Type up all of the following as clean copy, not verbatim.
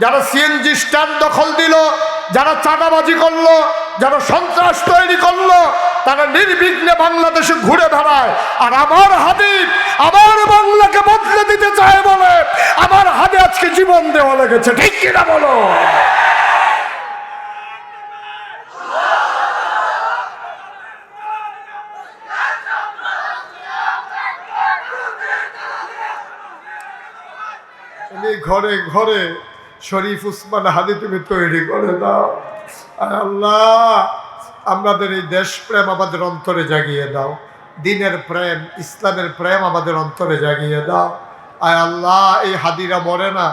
যারা CNG stand দখল দিল, যারা চাঁদাবাজি করলো, যারা সন্ত্রাস তৈরি করলো, তারা নির্বিঘ্নে বাংলাদেশে ঘুরে বেড়ায়। আর আমার হাবিব আমার বাংলাকে বদলে দিতে চায় বলে আমার হাতে আজকে জীবন দেওয়া লেগেছে, ঠিক কিনা বলো? ঘরে ঘরে শরীফ উসমান হাদি তুমি তৈরি করে দাও। আয় আল্লাহ, আমাদের এই দেশপ্রেম আমাদের অন্তরে জাগিয়ে দাও, দ্বীনের প্রেম, ইসলামের প্রেম আমাদের অন্তরে জাগিয়ে দাও। আয় আল্লাহ, এই হাদিরা মরে না,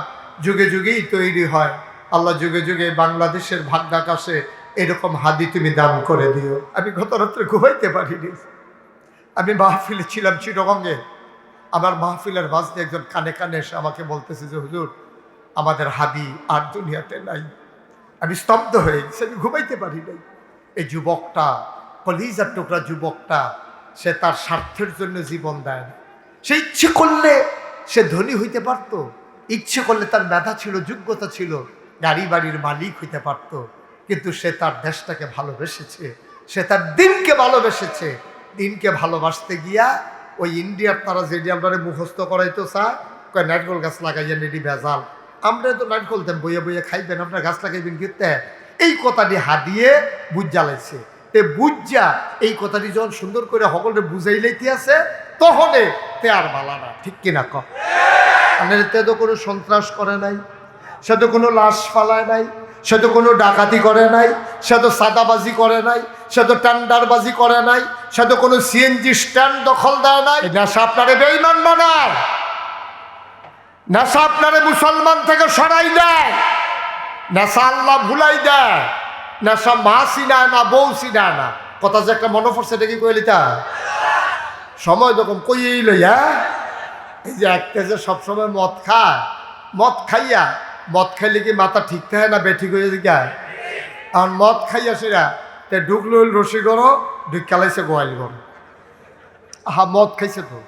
যুগে যুগেই তৈরি হয়। আল্লাহ, যুগে যুগে বাংলাদেশের ভাগ্যাকাশে এরকম হাদি তুমি দান করে দিও। আমি গত রাত্রে ঘুমাইতে পারিনি। আমি মাহফিলে ছিলাম চিটাগংয়ে। আমার মাহফিলের বাজতে একজন কানে কানে এসে আমাকে বলতেছে যে হুজুর, আমাদের হাদি আর দুনিয়াতে নাই। আমি স্তব্ধ হয়ে গেছি, আমি ঘুমাইতে পারি নাই। এই যুবকটা, কলিজার টুকরা যুবকটা, সে তার স্বার্থের জন্য জীবন দেয় না। সে ইচ্ছে করলে সে ধনী হইতে পারত, ইচ্ছে করলে তার মেধা ছিল, যোগ্যতা ছিল, গাড়ি বাড়ির মালিক হইতে পারত, কিন্তু সে তার দেশটাকে ভালোবেসেছে, সে তার দিনকে ভালোবেসেছে। দিনকে ভালোবাসতে গিয়া ওই ইন্ডিয়ার তারা যেটি আমরা মুখস্থ করাইতো চায়, কয় নারকেল গাছ লাগাইয়া নেডি ভেজাল। আমরা তো নারকেল দেন বইয়া বইয়া খাইবেন, আপনার গাছ লাগাইবেন কিনতে। এই কথাটি হাদিয়ে বুঝ জ্বালাইছে। তে বুঝা এই কথাটি যখন সুন্দর করে সকলে বুঝাইলেইতে আছে, তখনে তে আর বালা না, ঠিক কিনা ক? তে তো কোনো সন্ত্রাস করে নাই, সে তো কোনো লাশ ফালায় নাই, সে তো কোনো ডাকাতি করে নাই, সে তো সাদাবাজি করে নাই, সে তো টেন্ডারবাজি করে নাই, সে তো কোনো সিএনজি স্ট্যান্ড দখল দেয় নাই। নেশা আপনারে বেঈমান বানায়, নেশা আপনারে মুসলমান থেকে সরাই দেয়, নেশা আল্লাহ ভুলাই দেয়, নেশা মা চিনায় না, বউ চিনায় না। কথা যে একটা মনে পড়ছে, এটা কি কইলিতা সময় যখন কইয়েই লইয়া এই যে একটা যে সবসময় মদ খায়, মদ খাইয়া, মদ খাইলে কি মাথা ঠিক থাকে না বেঠিক হয়ে যায়? আর মদ খাইয়া সেরা তে ঢুকলো রসি গড়ো, ঢুক খেলাইছে গোয়াল গড়। আহা, মদ খাইছে তো,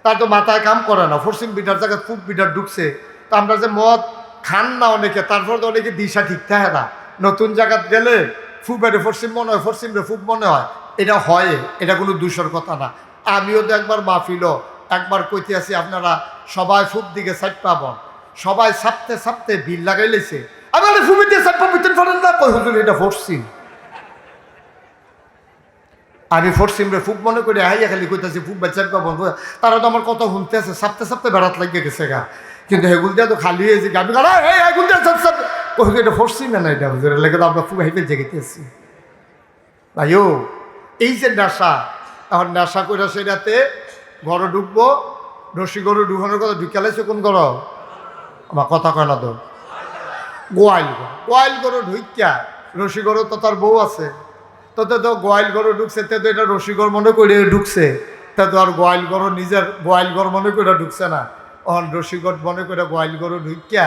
তার তো মাথায় কাম করে না। ফরসিম বিটার জায়গায় ফুট বিটার ঢুকছে। তা আমরা যে মদ খান না অনেকে, তারপর তো অনেকে দিশা ঠিক থাকে না। নতুন জায়গায় গেলে ফুবের ফরসিম মনে হয়, ফরসিম রে ফুব মনে হয়, এটা হয়, এটা কোনো দূষর কথা না। আমিও তো একবার মাহফিলও একবার কইতে আছি, আপনারা সবাই ফুব দিকে সাইড পাবন, সবাই সাপতে সাপতে বিল লাগাই লেছে। আমার ফুবি দিয়ে সাইড পাবেন না, কই হুজুর এটা ফরসিম। আমি ফরসিম রে ফুব মনে করি হাইয়া খালি কইতেছি ফুব বেচার পাবন। তারা তো আমার কথা শুনতে আছে, সাপতে সাপতে বেড়াত লাগিয়ে গেছে গা, কিন্তু হেগুল দিয়া তো খালি হয়েছে। আমি হেগুল দিয়া এটা ফরসিম না, এটা হুজুর লেগে তো আমরা ফুব হাইপে জেগেতেছি। ভাইও, এই যে নেশা, এখন নেশা করে সেটাতে ঘরে ঢুকবো, রসি গরু ঢুকানোর কথা ঢুকালাইছে কোন ঘর? আমার কথা কয় না তো, গোয়াইল গরু। গোয়াইল গরু ঢুকিয়া রসি গরু তো তার বউ আছে, তো তো গোয়াইল গরু ঢুকছে, তে তো এটা রসিগর মনে করে ঢুকছে, তা তো আর গোয়াইল গরু নিজের গোয়াইল গরু মনে করে ঢুকছে না। অন রসিগর মনে করে গোয়াইল গরু ঢুকিয়া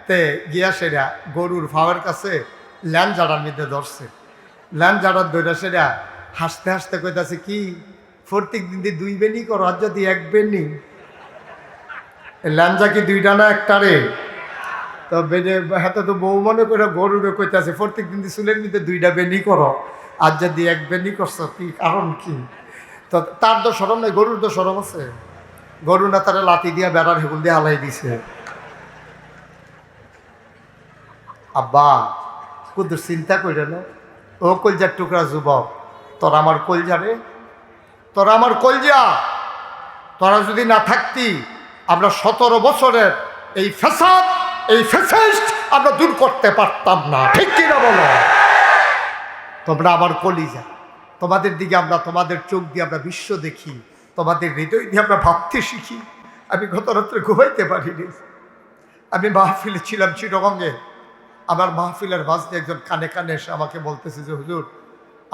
তে গিয়া সেরা গরুর ফাওয়ার কাছে ল্যান জাড়ার মধ্যে ধরছে। ল্যান জাড়ার ধরে সেরা হাসতে হাসতে কইতাছে, কি প্রত্যেক দিন দিয়ে দুই বেনি করো, আর যদি এক বেনি? ল্যাঞ্জা কি দুইটা না একটা রে? তো বেজে হাতে তো বউ মনে করে গরুরে কইতাছে, প্রত্যেক দিন দিয়ে চুলের মধ্যে দুইটা বেনি করো, আর যদি এক বেনি করছো, কি কারণ কি? তো তার তো সরম নাই, গরুর তো সরম আছে। গরু না তারা লাঠি দিয়া বেড়ার হেগুল দিয়ে হালাই দিছে। আব্বা কুদুর চিন্তা করে না, ও কলজার টুকরা যুবক, তোর আমার কলজা রে, তোরা আমার কলজা, তোরা যদি না থাকতি আমরা 17 বছরের এই ফ্যাসাদ, এই ফ্যাসিস্ট আমরা দূর করতে পারতাম না, ঠিক কিনা বলো? তোমরা আমার কলিজা, তোমাদের দিকে আমরা, তোমাদের চোখ দিয়ে আমরা বিশ্ব দেখি, তোমাদের হৃদয় দিয়ে আমরা ভাবতে শিখি। আমি গত রাত্রে ঘুমাইতে পারিনি। আমি মাহফিলে ছিলাম চিটাগংয়ে। আমার মাহফিলের বাজতে একজন কানে কানে এসে আমাকে বলতেছে যে হুজুর,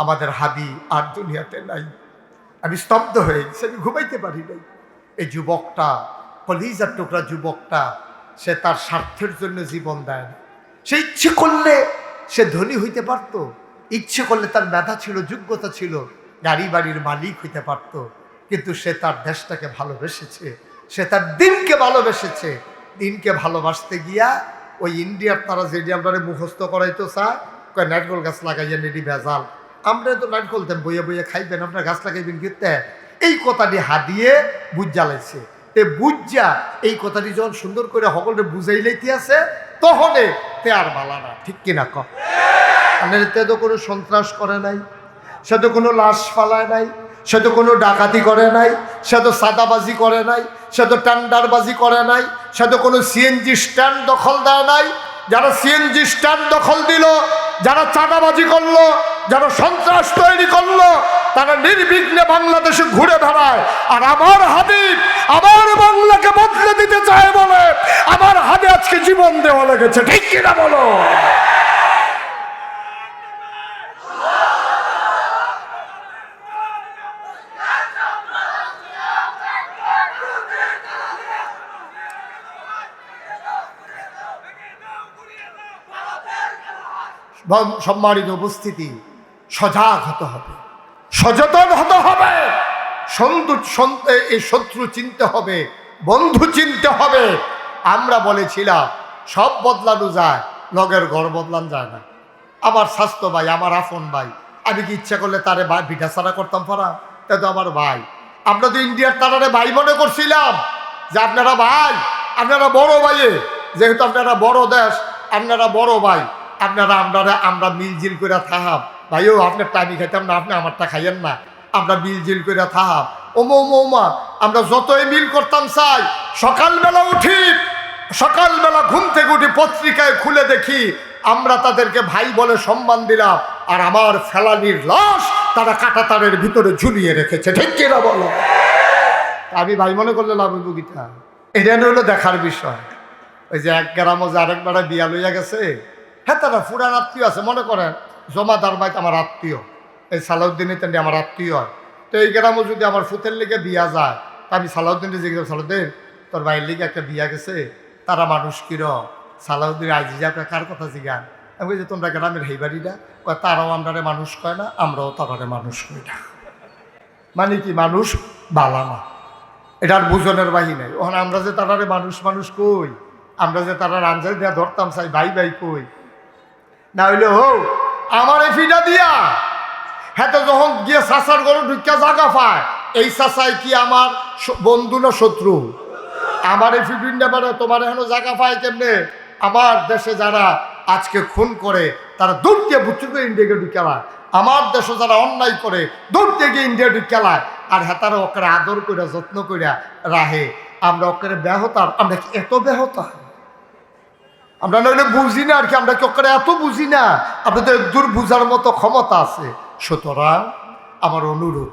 আমাদের হাদি আর দুনিয়াতে নাই। আমি স্তব্ধ হয়ে গেছি, আমি ঘুমাইতে পারি নাই। এই যুবকটা, কলিজার টুকরা যুবকটা, সে তার স্বার্থের জন্য জীবন দেয় না। সে ইচ্ছে করলে সে ধনী হইতে পারত, ইচ্ছে করলে তার মেধা ছিল, যোগ্যতা ছিল, গাড়ি বাড়ির মালিক হইতে পারত, কিন্তু সে তার দেশটাকে ভালোবেসেছে, সে তার দিনকে ভালোবেসেছে। দিনকে ভালোবাসতে গিয়া ওই ইন্ডিয়ার তারা যেটি আমরা মুখস্থ করাইতো চায় কয় নারকেল গাছ লাগাইয়া নেটি ভেজাল, আমরা তো নারকেল দেন বইয়ে বইয়ে খাইবেন, আপনার গাছ লাগাইবেন কিনতে, এই কথাটি হাদিয়ে বুঝ জ্বালাইছে। বুঝা এই কথাটি যখন সুন্দর করে সকলে বুঝাইলেইতে আছে তখনে তে আর বালা না, ঠিক কিনা ক? তে তো কোনো সন্ত্রাস করে নাই, সে তো কোনো লাশ ফালায় নাই, সে তো কোনো ডাকাতি করে নাই, সে তো সাদাবাজি করে নাই, সে তো টেন্ডারবাজি করে নাই, সে তো কোনো সিএনজি স্ট্যান্ড দখল দেয় নাই। যারা সিএনজি স্ট্যান্ড দখল দিল, যারা চাঁদাবাজি করলো, যারা সন্ত্রাস তৈরি করলো, তারা নির্বিঘ্নে বাংলাদেশে ঘুরে বেড়ায়। আর আমার হাবিব আমার বাংলাকে বদলে দিতে চায় বলে আমার হাতে আজকে জীবন দেওয়া লেগেছে, ঠিক কিনা বলো? সম্মানিত উপস্থিতি, সজাগ হতে হবে, সচেতন হতে হবে, এই শত্রু চিনতে হবে, বন্ধু চিনতে হবে। আমরা বলেছিলাম সব বদলানো যায়, লগের ঘর বদলান যায় না। আমার স্বাস্থ্য ভাই, আমার আপন ভাই, আমি কি ইচ্ছা করলে তারে পিঠা ছাড়া করতাম পারা? তা তো আমার ভাই। আমরা তো ইন্ডিয়ার তারারে ভাই মনে করছিলাম যে আপনারা ভাই, আপনারা বড় ভাইয়ে, যেহেতু আপনারা বড় দেশ, আপনারা বড় ভাই, আপনারা আমরা মিলজিল করে থাহাব। ভাইও আপনার টাইমি খাইতাম না, আপনি আমারটা খাইয়েন না, আমরা মিলজিল করে থাহাব। ওমা আমরা যতই মিল করতাম চাই, সকালবেলা উঠি, সকালবেলা ঘুম থেকে উঠি পত্রিকায় খুলে দেখি আমরা তাদেরকে ভাই বলে সম্মান দিলাম, আর আমার ফেলানির লাশ তারা কাঁটাতারের ভিতরে ঝুলিয়ে রেখেছে, ঠিক কিনা বলো? আমি ভাই মনে করলে লাভ হইব গীতা? এটা হলো দেখার বিষয়। ওই যে এক গ্রামও যে আরেকবার বিয়া লইয়া গেছে, হ্যাঁ তারা ফুরান আত্মীয় আছে, মনে করেন জমাদার ভাই আমার আত্মীয়, এই সালাউদ্দিনের তেমনি আমার আত্মীয় হয়। তো এই গ্রামও যদি আমার ফুতের লিগে বিয়া যায়, তা আমি সালাউদ্দিনকে জিজ্ঞেস, সালাউদ্দিন তোর ভাইয়ের লিগে একটা বিয়া গেছে, তারা মানুষ কির? সালাউদ্দিন আজিজা কার কথা জিগান? আমি বলছি তোমরা গ্রামের হেই বাড়িটা, তারাও আমরারে মানুষ কয় না, আমরাও তারারে মানুষ কই না। মানে কি মানুষ বালা না, এটার বুঝনের বাহি নাই। ওখানে আমরা যে তারারে মানুষ কই, আমরা যে তারার আঞ্জাই দেওয়া ধরতাম চাই ভাই কই, না হইলে আমার এই ফিটা দিয়া হ্যাঁ যখন গিয়ে চাষার ঘরে ঢুকিয়া জাগা পায়, এই চাষাই কি আমার বন্ধু না শত্রু? আমার এই ফিডিনটা মানে তোমার এখনো জায়গা পায় কেমনে? আমার দেশে যারা আজকে খুন করে তারা দৌড় দিয়ে বুঝতে করে ইন্ডিয়াকে ঢুকালায়, আমার দেশে যারা অন্যায় করে দৌড় দিয়ে গিয়ে ইন্ডিয়া ঢুকালায়, আর হ্যাঁ তারা ওকে আদর করে যত্ন করে রাহে। আমরা ওকে ব্যাহতার, আমরা কি এত ব্যাহতা? আমরা নইলে বুঝি না আর কি, আমরা কি ওকে এত বুঝি না? আপনাদের দূর বুঝার মতো ক্ষমতা আছে। সুতরাং আমার অনুরোধ,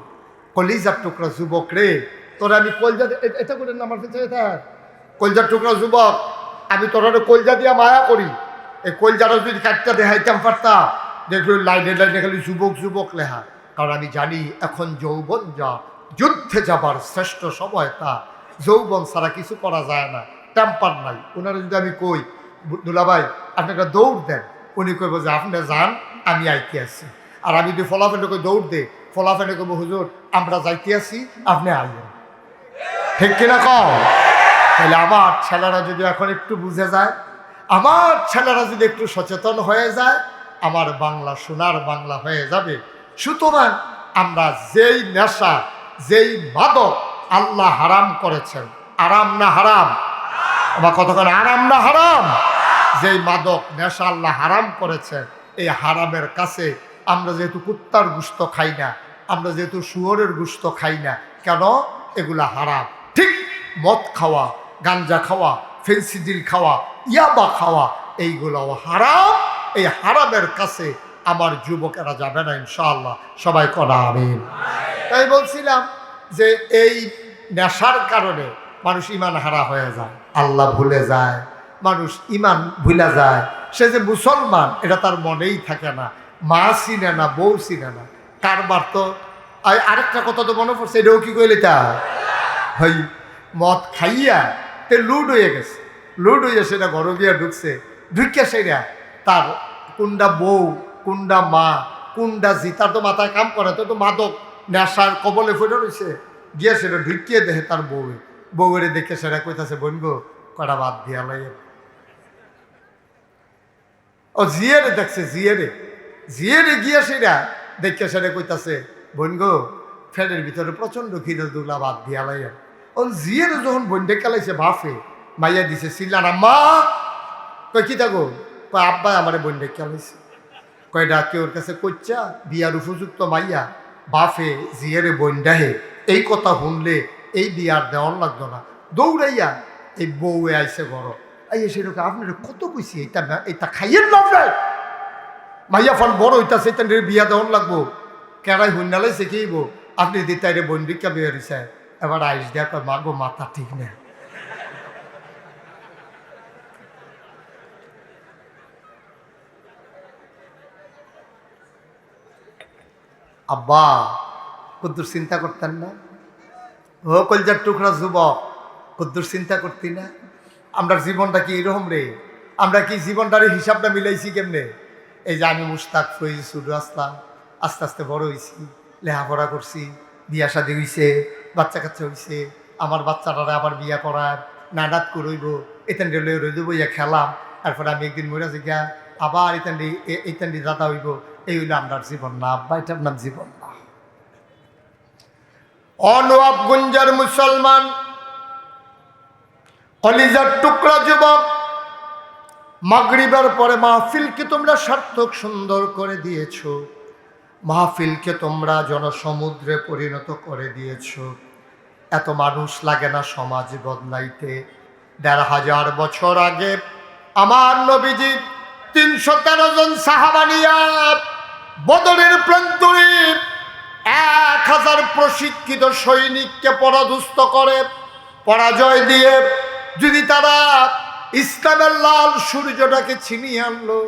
কলিজার টুকরা যুবক রে, তোরা আমি কলজা এটা করে না, আমার কাছে কলজার টুকরা যুবক, আমি তোরা কলজা দিয়া মায়া করি। এই কলজাটা যদি কাটটা দেখাইতাম পারতাম, দেখলো লাইনে খালি যুবক লেখা। কারণ আমি জানি এখন যৌবন যা, যুদ্ধে যাবার শ্রেষ্ঠ সময় তা। যৌবন ছাড়া কিছু করা যায় না, টেম্পার নাই। ওনারা যদি আমি কই দুলাভাই আপনি একটা দৌড় দেন, উনি কইব যে আপনি যান, আমি আইতে আসি। আর আমি যদি ফলাফেন্ডকে দৌড় দে, ফলাফেন্ডে কইব হুজুর আমরা যাইতে আসি, আপনি আইবেন, ঠিক কিনা কও? তাহলে আমার ছেলেরা যদি এখন একটু বুঝে যায়, আমার ছেলেরা যদি একটু সচেতন হয়ে যায়, আমার বাংলা সোনার বাংলা হয়ে যাবে। সুতরাং আমরা যেই নেশা, যেই মাদক আল্লাহ হারাম করেছেন, আরাম না হারাম? আমার কতক্ষণ আরাম না হারাম? যেই মাদক নেশা আল্লাহ হারাম করেছেন, এই হারামের কাছে আমরা যেহেতু কুত্তার গোশত খাই না, আমরা যেহেতু শুয়োরের গোশত খাই না, কেন? এগুলা হারাম। ঠিক মদ খাওয়া, গাঞ্জা খাওয়া, ফেন্সিডিল খাওয়া, ইয়াবা খাওয়া, এইগুলোও হারাম। এই হারামের কাছে আমার যুবকেরা যাবে না ইনশাআল্লাহ। সবাই করা আমিন। তাই বলছিলাম যে এই নেশার কারণে মানুষ ইমান হারা হয়ে যায়, আল্লাহ ভুলে যায়, মানুষ ইমান ভুলে যায়। সে যে মুসলমান এটা তার মনেই থাকে না, মা চিনে না, বউ চিনে না, কারবার। তো আরেকটা কথা তো মনে পড়ছে, এটাও কি কইলে তা ভাই, মদ খাইয়া তে লুড হয়ে গেছে, লুড হইয়া সেটা ঘরে গিয়া ঢুকছে, ঢুকিয়া সেটা তার কোনটা বউ, কোনটা মা, কোনটা জি, তার তো মাথায় কাম করে, তো মাদক নেশার কবলে ফেটে রয়েছে, গিয়া সেটা ঢুকিয়ে দেখে তার বউয়ের দেখে সেটা কইতাছে বোন গো কটা বাদ দিয়া লাগে, ও জিয়ারে দেখছে, জিয়ারে জিয়ারে গিয়া সেটা দেখে সেটা কইতাছে, বোন গো ফ্যানের ভিতরে প্রচন্ড খিদে দুলা বাদ দিয়া লাইয়া। ও জিয়ারে যখন বন্ডে খেলাইছে বাফে মাইয়া দিছে সিল্লার আম্মা, কই কি থাকো, কয় আব্বা আমার বন্ডে খেলাইছে। কয় ডাকে ওর কাছে কইচা বিয়ার উপযুক্ত মাইয়া বাফে জিয়ারে বন্ডাহে, এই কথা শুনলে এই বিয়ার দেওয়ার লাগতো না। দৌড়াইয়া এই বউয়ে আইসে ঘর, আইয়া সেরকম আপনার কত কইছি এটা এটা খাইয়ের লাগবে, মাইয়া ফান বড় হইতাছে এটা বিয়া দেওয়ার লাগবো, কেড়াই হুন্ডালাইছে কেইব আপনি দিতাইরে বন্ডিকা বিয়ে হইছে। এবার আইস দেয়া কয় মা গো মাথা ঠিক না। আব্বা কদ্দুর চিন্তা করতেন না? ও কলজার টুকরা যুবক, কদ্দুর চিন্তা করতি না? আমরা জীবনটা কি এরকম রে? আমরা কি জীবনটার হিসাবটা মিলাইছি কেমনে? এই যে আমি মুস্তাক ফইজি শুরু আসলাম, আস্তে আস্তে বড় হয়েছি, লেখাপড়া করছি, বিয়া শাদী হইছে, বাচ্চা কাচ্চা হইছে, আমার বাচ্চাটারা আবার বিয়া করার নানাত করইব, এতেন রইব ইয়া খেলাম, তারপরে আমি একদিন মরে গিয়া আবার এইতান্ডি দাদা হইব। এই হইলো আপনার জীবন না আব্বা, এটা আপনার জীবন না। অনওয়াবগঞ্জের মুসলমান কলিজার টুকরা যুবক, মাগরিবের পরে মাহফিলকে তোমরা সার্থক সুন্দর করে দিয়েছ, মাহফিলকে তোমরা জনসমুদ্রে পরিণত করে দিয়েছ। এত মানুষ লাগে না সমাজ বদলাইতে? ১৫০০ বছর আগে আমার নবীজি ৩১৩ জন সাহাবা নিয়া বদরের প্রান্তরে ১০০০ প্রশিক্ষিত সৈনিককে পরাধুস্ত করে পরাজয় দিয়ে যদি তারা ইসলামের লাল সূর্যটাকে ছিনিয়ে আনলো,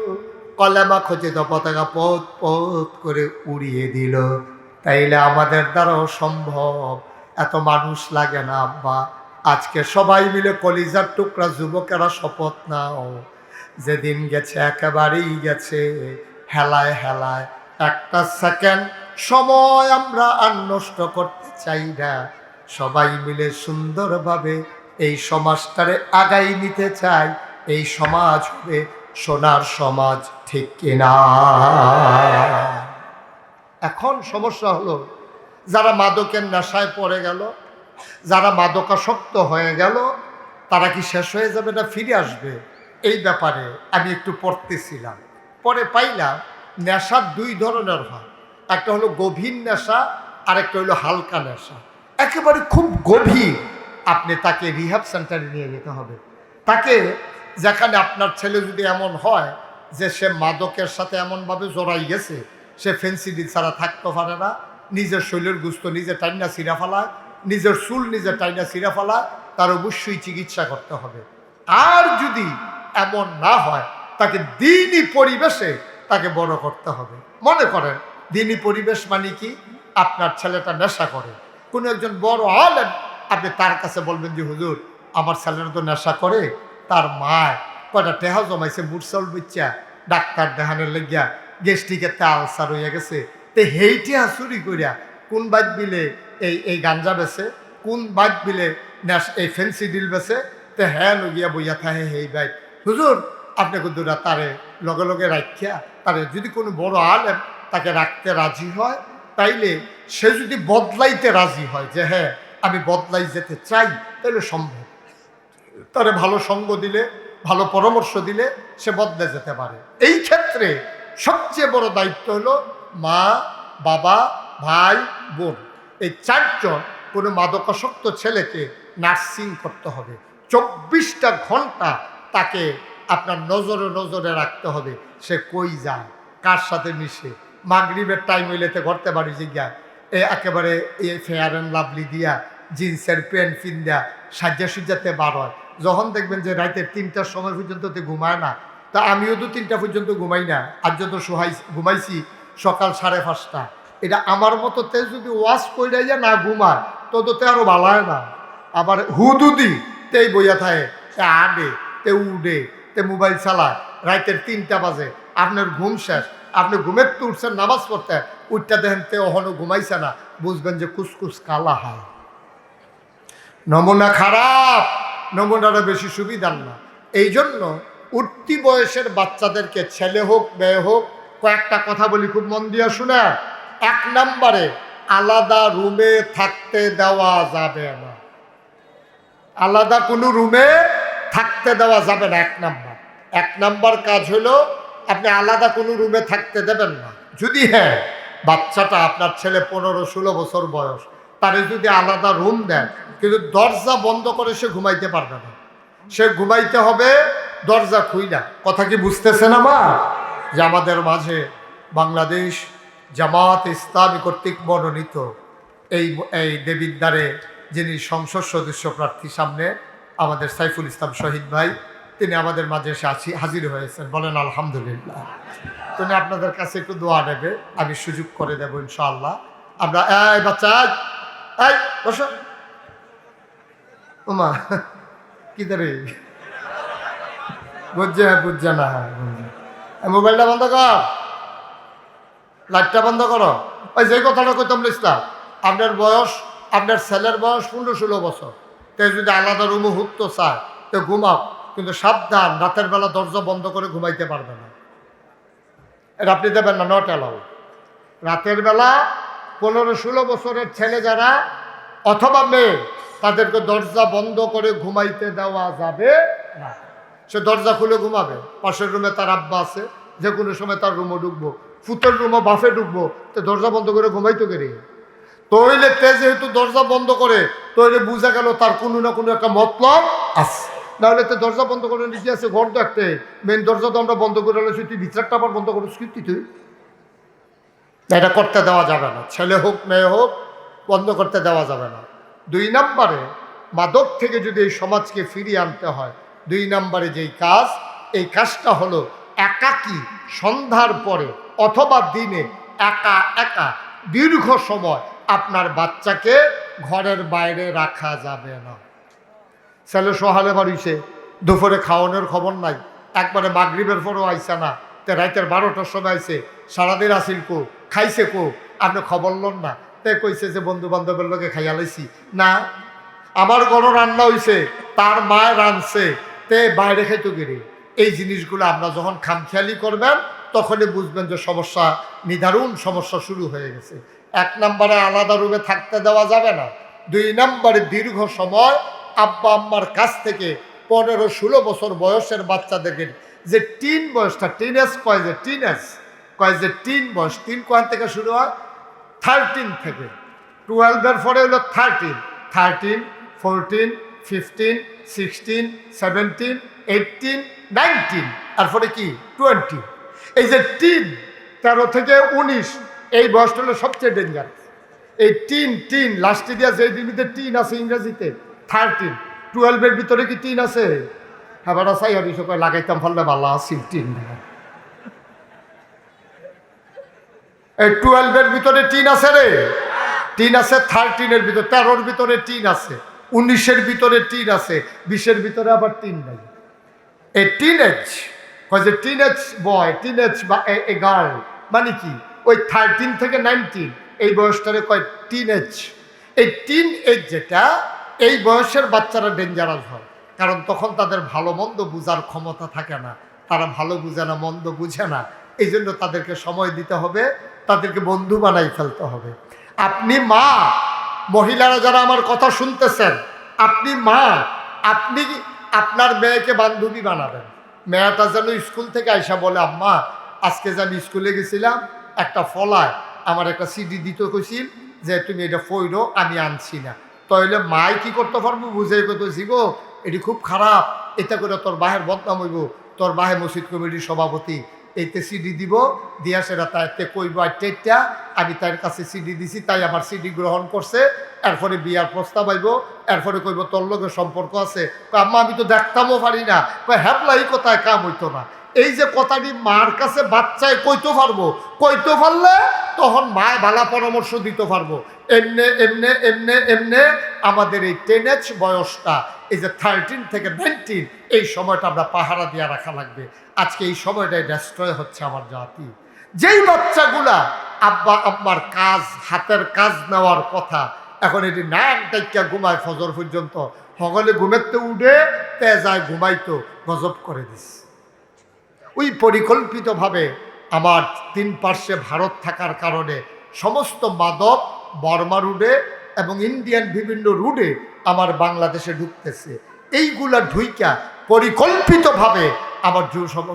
কলেমা খচিত পতাকা পথ পথ করে উড়িয়ে দিল, তাইলে আমাদের দ্বারাও সম্ভব। এত মানুষ লাগে না আব্বা। আজকে সবাই মিলে কলিজার টুকরা যুবকেরা শপথ নাও, যেদিন গেছে একেবারেই গেছে, হেলায় হেলায় একটা সেকেন্ড সময় আমরা আর নষ্ট করতে চাই না। সবাই মিলে সুন্দরভাবে এই সমাজটারে আগাই নিতে চাই। এই সমাজ হবে সোনার সমাজ, ঠিক কিনা? এখন সমস্যা হলো, যারা মাদকের নেশায় পড়ে গেল, যারা মাদকাসক্ত হয়ে গেল, তারা কি শেষ হয়ে যাবে না ফিরে আসবে? এই ব্যাপারে আমি একটু পড়তেছিলাম, পরে পাইলাম নেশা ২ ধরনের হয়। একটা হলো গভীর নেশা, আরেকটা হলো হালকা নেশা। একেবারে খুব গভীর, আপনি তাকে রিহ্যাব সেন্টারে নিয়ে যেতে হবে। তাকে যেখানে আপনার ছেলে যদি এমন হয় যে সে মাদকের সাথে এমনভাবে জড়াই গেছে, সে ফেন্সিডিল ছাড়া থাকতে পারে না, নিজের শরীরের গুস্ত নিজে টাইনা ছিঁড়া ফেলায়, নিজের চুল নিজে টাইনা ছিঁড়া ফেলায়, তার অবশ্যই চিকিৎসা করতে হবে। আর যদি এমন না হয়, তাকে দিনই পরিবেশে তাকে বড় করতে হবে। মনে করেন দিনই পরিবেশ মানে কি? আপনার ছেলেটা নেশা করে, কোনো একজন বড় আলেম, আপনি তার কাছে বলবেন যে হুজুর আমার ছেলেটা তো নেশা করে, তার মায় কয়টা টেহা জমাইছে মুরসাল বিচ্ছা ডাক্তার দেখানোর লেগিয়া গ্যাস্ট্রিকের আলসার হইয়া গেছে, তো হেইটি চুরি করিয়া কোন বাইক বিলে এই গাঞ্জা বেছে, কোন বাইক বিলে এই ফেন্সিডিল বেছে, তো হ্যাঁ লগিয়া বইয়া থাকে হেই বাইক। হুজুর আপনি কুদুরা তারে লগে লগে রাখিয়া, তারে যদি কোনো বড় আলেম তাকে রাখতে রাজি হয়, তাইলে সে যদি বদলাইতে রাজি হয় যে হ্যাঁ আমি বদলাই যেতে চাই, তাহলে সম্ভব। তারে ভালো সঙ্গ দিলে, ভালো পরামর্শ দিলে সে বদলে যেতে পারে। এই ক্ষেত্রে সবচেয়ে বড় দায়িত্ব হলো মা, বাবা, ভাই, বোন, এই 4 জন কোনো মাদকাসক্ত ছেলেকে নার্সিং করতে হবে। 24টা ঘন্টা তাকে আপনার নজরে নজরে রাখতে হবে, সে কই যায়, কার সাথে মিশে। মাগরিবের টাইম হইলেতে ঘরতে বাড়ি গিয়া একেবারে এই ফেয়ার অ্যান্ড লাভলি দিয়া জিন্সের প্যান্ট পিন্দা সাজ্জা সুজ্জাতে বার হয়। যখন দেখবেন যে রাতের 3টার সময় পর্যন্ত ঘুমায় না, তা আমিও তো 3টা পর্যন্ত ঘুমাই না। আজ যত ঘুমাইছি সকাল 5:30। এটা আমার মতো তে যদি ওয়াশ করে না ঘুমায় তততে আরও ভালো হয় না। আবার হুদুদি তেই বইয়া থাকে, তে আডে, তে উডে, তে মোবাইল চালায়, রাতের 3টা বাজে, আপনার ঘুম শেষ, আপনি ঘুমের তো উঠছেন নামাজ পড়তে, উঠটা দেখেন তে ওখানে ঘুমাইছে না, বুঝবেন যে কুসকুস কালা হয়। নমুনা খারাপ, নমুনাটা বেশি সুবিধার না। এই জন্য উঠতি বয়সের বাচ্চাদেরকে, ছেলে হোক মেয়ে হোক, কয়েকটা কথা বলি, খুব মন দিয়ে শুনে। 1 নম্বরে, আলাদা রুমে থাকতে দেওয়া যাবে না। আলাদা কোনো রুমে থাকতে দেওয়া যাবে না। 1 নম্বর কাজ হলো আপনি আলাদা কোনো রুমে থাকতে দেবেন না। যদি হ্যাঁ, বাচ্চাটা আপনার ছেলে 15-16 বছর বয়স, তারে যদি আলাদা রুম দেন, কিন্তু দরজা বন্ধ করে সে ঘুমাইতে পারবে না। সে ঘুমাইতে হবে দরজা খুইলা। কথা কি বুঝতেছেন আমার? যে আমাদের মাঝে বাংলাদেশ জামাত ইসলামী কর্তৃক মনোনীত এই দেবিদ্বারে যিনি সংসদ সদস্য প্রার্থী সামনে, আমাদের সাইফুল ইসলাম শহীদ ভাই, তিনি আমাদের মাঝে এসে হাজির হয়েছেন। বলেন আলহামদুলিল্লাহ। তিনি আপনাদের কাছে একটু দোয়া নেবে, আমি সুযোগ করে দেবো ইনশাআল্লাহ। আমরা এই বাচ্চা, এই বসো। ওমা কি ধরে বুঝছে না। মোবাইলটা বন্ধ কর, লাইটটা বন্ধ করো। ওই যে কথাটা কইতাম ইসলাম, আপনার বয়স, আপনার ছেলের বয়স 15-16 বছর, তাই যদি আলাদা রুমে হুকতে চায় তো ঘুমাও, কিন্তু সাবধান, রাতের বেলা দরজা বন্ধ করে ঘুমাইতে পারবে না। এটা আপনি দেবেন না, নট অ্যালাউ। রাতের বেলা 15-16 বছরের ছেলে যারা অথবা মেয়ে, তাদেরকে দরজা বন্ধ করে ঘুমাইতে দেওয়া যাবে না। সে দরজা খুলে ঘুমাবে। পাশের রুমে তার আব্বা আছে, যে কোনো সময় তার রুমে ঢুকবো, ফুতের রুমে বাফে ঢুকবো, তো দরজা বন্ধ করে ঘুমাইতে গেলে তৈলে যেহেতু দরজা বন্ধ করে, তৈলে বুঝা গেল তার কোনো না কোনো একটা মতলব আছে। নাহলে তো দরজা বন্ধ করে নিচে আছে, ঘর দেখতে মেন দরজা তো আমরা বন্ধ করে রয়েছি, তুই ভিতরটা আবার বন্ধ করে স্ক্রিপ্ট তুই, এটা করতে দেওয়া যাবে না। ছেলে হোক মেয়ে হোক, বন্ধ করতে দেওয়া যাবে না। 2 নম্বরে, মাদক থেকে যদি এই সমাজকে ফিরিয়ে আনতে হয়, 2 নম্বরে যেই কাজ, এই কাজটা হলো একাকী সন্ধ্যার পরে অথবা দিনে একা একা দীর্ঘ সময় আপনার বাচ্চাকে ঘরের বাইরে রাখা যাবে না। ছেলে সহালে বাড়িছে, দুপুরে খাওয়ানোর খবর নাই, একবারে মাগরিবের পরেও আইসা না, তো রাতের 12টার সময় আইসে, সারাদিন আসিল কো, খাইছে কো, আপনি খবর লন না। তে কইছে যে বন্ধু বান্ধবের লোকে খাইয়া লাইছি না, আমার ঘরও রান্না হইছে, তার মায় রাঁধছে, তে বাইরে খাইতো গেলে। এই জিনিসগুলো আমরা যখন খামখেয়ালি করবেন, তখনই বুঝবেন যে সমস্যা, নিদারুণ সমস্যা শুরু হয়ে গেছে। 1 নম্বরে আলাদা রুমে থাকতে দেওয়া যাবে না। 2 নম্বরে দীর্ঘ সময় আব্বা আম্মার কাছ থেকে 15-16 বছর বয়সের বাচ্চাদেরকে, যে টিন বয়সটা, টিনেজ কয় যে টিন বয়স, 3 কোয়ান থেকে শুরু হয়, 13 থেকে 12-এর পরে হলো 13, 14, 15, 16, 17, 18, 19, তারপরে কি 20। এই যে টিন 13 থেকে 19, এই বয়সটা হলো সবচেয়ে ডেঞ্জার। এই টিন লাস্টে দিয়া যে দিনিতে টিন আছে ইংরেজিতে 13, 12-এর ভিতরে কি টিন আছে? হ্যাঁ বাড়া চাই আমি সকাল লাগাইতাম, ফলে ভালো আসিল টিন। এই 12-এর ভিতরে টিন আছে রে, টিন আছে 13-এর ভিতরে, 13-র ভিতরে টিন আছে, 19-এর ভিতরে টিন আছে, 20-এর ভিতরে আবার টিন নাই। এই টিনেজ কয় যে টিনেজ বয়, টিনেজ বা এ গার্ল, মানে কি ওই 13 থেকে 19 এই বয়সটারে কয় টিনেজ। এই টিন এজ যেটা, এই বয়সের বাচ্চারা ডেঞ্জারাস হয়, কারণ তখন তাদের ভালো মন্দ বুঝার ক্ষমতা থাকে না, তারা ভালো বুঝে না, মন্দ বুঝে না। এই জন্য তাদেরকে সময় দিতে হবে, তাদেরকে বন্ধু বানাই ফেলতে হবে। আপনি মা, মহিলারা যারা আমার কথা শুনতেছেন, আপনি মা, আপনি আপনার মেয়েকে বান্ধবী বানাবেন। মেয়েটা যেন স্কুল থেকে আইসা বলে, আম্মা আজকে যে আমি স্কুলে গেছিলাম, একটা ফলায় আমার একটা সিডি দিতে কইছিল, যে তুমি এটা পড়ো, আমি আনছি না। তাহলে মাই কি করতে পারবো, বুঝে কইতেছি গো এটি খুব খারাপ, এটা করে তোর বাহের বদনাম হইব, তোর বাহে মসজিদ কমিটির সভাপতি, এইতে সিডি দিব, দিয়া সেটা তাইতে কইব আইটা, আমি তার কাছে সিডি দিছি, তাই আমার সিডি গ্রহণ করছে, এরপরে বিয়ার প্রস্তাব আইব, এরপরে কইব তোর লোকের সম্পর্ক আছে। আম্মা আমি তো দেখতামও পারি না, হ্যাপলাই কোথায় কাম হইতো না। এই যে কথাটি মার কাছে বাচ্চায় কইতে পারবো, কইতে পারলে তখন মায় ভালো পরামর্শ দিতে পারবো। এমনে এমনে এমনে এমনে আমাদের এই টিনেজ বয়সটা, এই যে 13 থেকে 19, এই সময়টা আমরা পাহারা দিয়ে রাখা লাগবে। আজকে এই সময়টাই ডেস্ট্রয় হচ্ছে আমার জাতি। যেই বাচ্চাগুলা আব্বা আম্মার কাজ, হাতের কাজ নেওয়ার কথা, এখন এটি নাক ডাইকা ঘুমায় ফজর পর্যন্ত, সকলে ঘুমেতে উঠে তে যায় ঘুমাইতো, গজব করে দিস। ওই পরিকল্পিতভাবে আমার তিন পার্শ্বে ভারত থাকার কারণে সমস্ত মাদক বর্মা রুটে এবং ইন্ডিয়ান বিভিন্ন রুটে আমার বাংলাদেশে ঢুকতেছে। এইগুলা ঢুইকা পরিকল্পিতভাবে আমার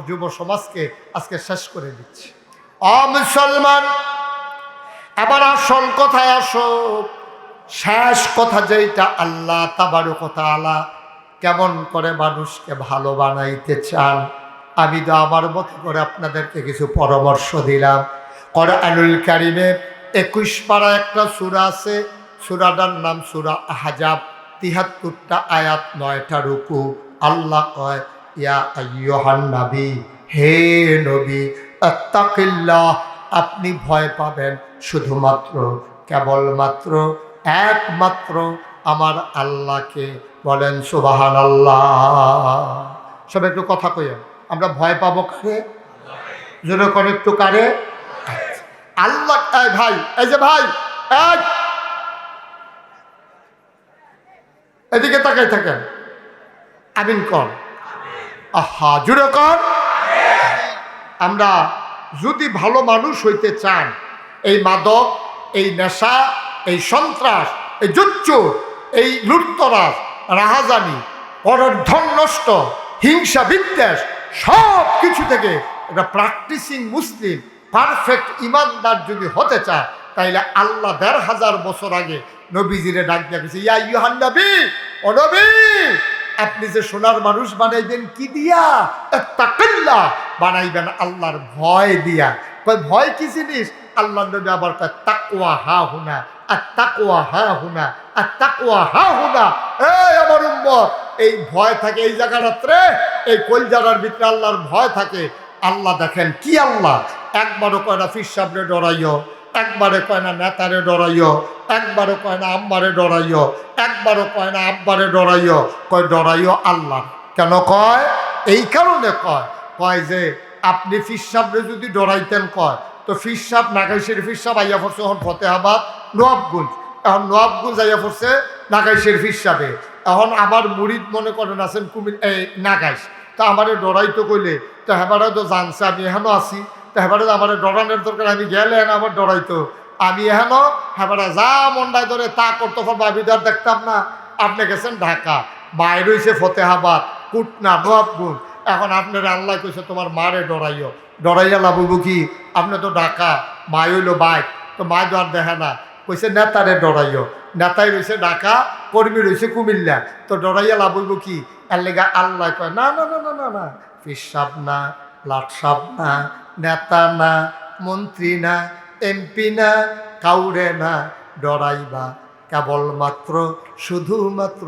যুব সমাজকে আজকে শেষ করে দিচ্ছে। মুসলমান, এবার আসল কথায় আসো। শেষ কথা যেটা, আল্লাহ তাবারক ওয়া তাআলা কেমন করে মানুষকে ভালো বানাইতে চান, আমি তো আমার মতো করে আপনাদেরকে কিছু পরামর্শ দিলাম। কোরআনুল কারীমে 21 পারা একটা সূরা আছে, সূরাটার নাম সূরা আহজাব, 73টা আয়াত, 9টা রুকু। আল্লাহ কয়, ইয়া আইয়ুহান নবী, হে নবী, আত্তাকিল্লাহ, আপনি ভয় পাবেন শুধুমাত্র, কেবলমাত্র, একমাত্র আমার আল্লাহকে। বলেন সুবহানাল্লাহ। সব একটু কথা কইয়া, আমরা ভয় পাবো কারে? জোরে করে একটু কারে? আল্লাহ। এই ভাই, এই যে ভাই, এদিকে তাকাই থাকেন, আমিন কর। আহা, জোরে কর। আমরা যদি ভালো মানুষ হইতে চান, এই মাদক, এই নেশা, এই সন্ত্রাস, এই জুচ্চুর, এই লুটতরাজ, রাহাজানি, পরের ধন নষ্ট, হিংসা বিদ্বেষ, সব কিছু থেকে একটা প্র্যাকটিসিং মুসলিম, পারফেক্ট ইমানদার যদি হতে চায়, তাইলে আল্লাহ ১৫০০ বছর আগে নবীজিরে ডাক দিয়া গেছে, ইয়া আইয়ুহান নবী, ও নবী, আপনি যে সোনার মানুষ বানাইবেন কি দিয়া? তাকিল্লাহ, বানাইবেন আল্লাহর ভয় দিয়া। ভয় কি জিনিস? আল্লাহ নবী আবার কয়, তাকওয়া হা হুনা, আর তাকওয়া হা হুনা, আর তাকওয়া হা হুনা। এই আমার উম্মত, এই ভয় থাকে এই জায়গাটাতে, এই কলজারার ভিতরে আল্লাহর ভয় থাকে। আল্লাহ দেখেন কি, আল্লাহ একবারও কয় না ফির সাবরে ডরাইও, একবারে কয় না নেতারে ডরাইও, একবারও কয় না আম্মারে ডরাইও, একবারও কয় না আব্বারে ডরাইও, কয় ডরাইও আল্লাহ। কেন কয়? এই কারণে কয় যে আপনি ফির সাবরে যদি ডরাইতেন, কয় তো ফির সাব নাগাইশের ফির সাব আইয়া পড়ছে এখন ফতেহাবাদ নবাবগঞ্জ, এখন নবাবগঞ্জ আইয়া পড়ছে নাগাইশের ফির সাবে। এখন আবার মুরিদ মনে করেন আছেন এই নাগাইশ, তা আমারে ডরাইতো কইলে তো হেবারে তো জানছে আমি এখনো আছি, তো হেবারে আমার ডরানোর দরকার, আমি গেলে আমার ডরাইতো, আমি এখনো হেবারে যা মন্ডায় ধরে তা করতে পারবো, আমি তো আর দেখতাম না। আপনি গেছেন ঢাকা, বাইরে হয়েছে ফতেহাবাদ, কুটনা, নবাবগঞ্জ, এখন আপনার আল্লাহ কইছে তোমার মারে ডরাইও। ডরাইয়া লাভ কি? আপনি তো ঢাকা, মাই হইলো বাইক, তো মাই তো আর দেখে না, কইছে নেতারে ডরাইও। নেতাই রয়েছে ঢাকা, কর্মী রয়েছে কুমিল্লা, তো ডরাইয়া লাভ কি? এর লেগা আল্লাহ কয়, না না না না না না, ফির সাব না, লাট সাব না, নেতা না, মন্ত্রী না, এমপি না, কাউরে না ডরাইবা, কেবলমাত্র, শুধুমাত্র,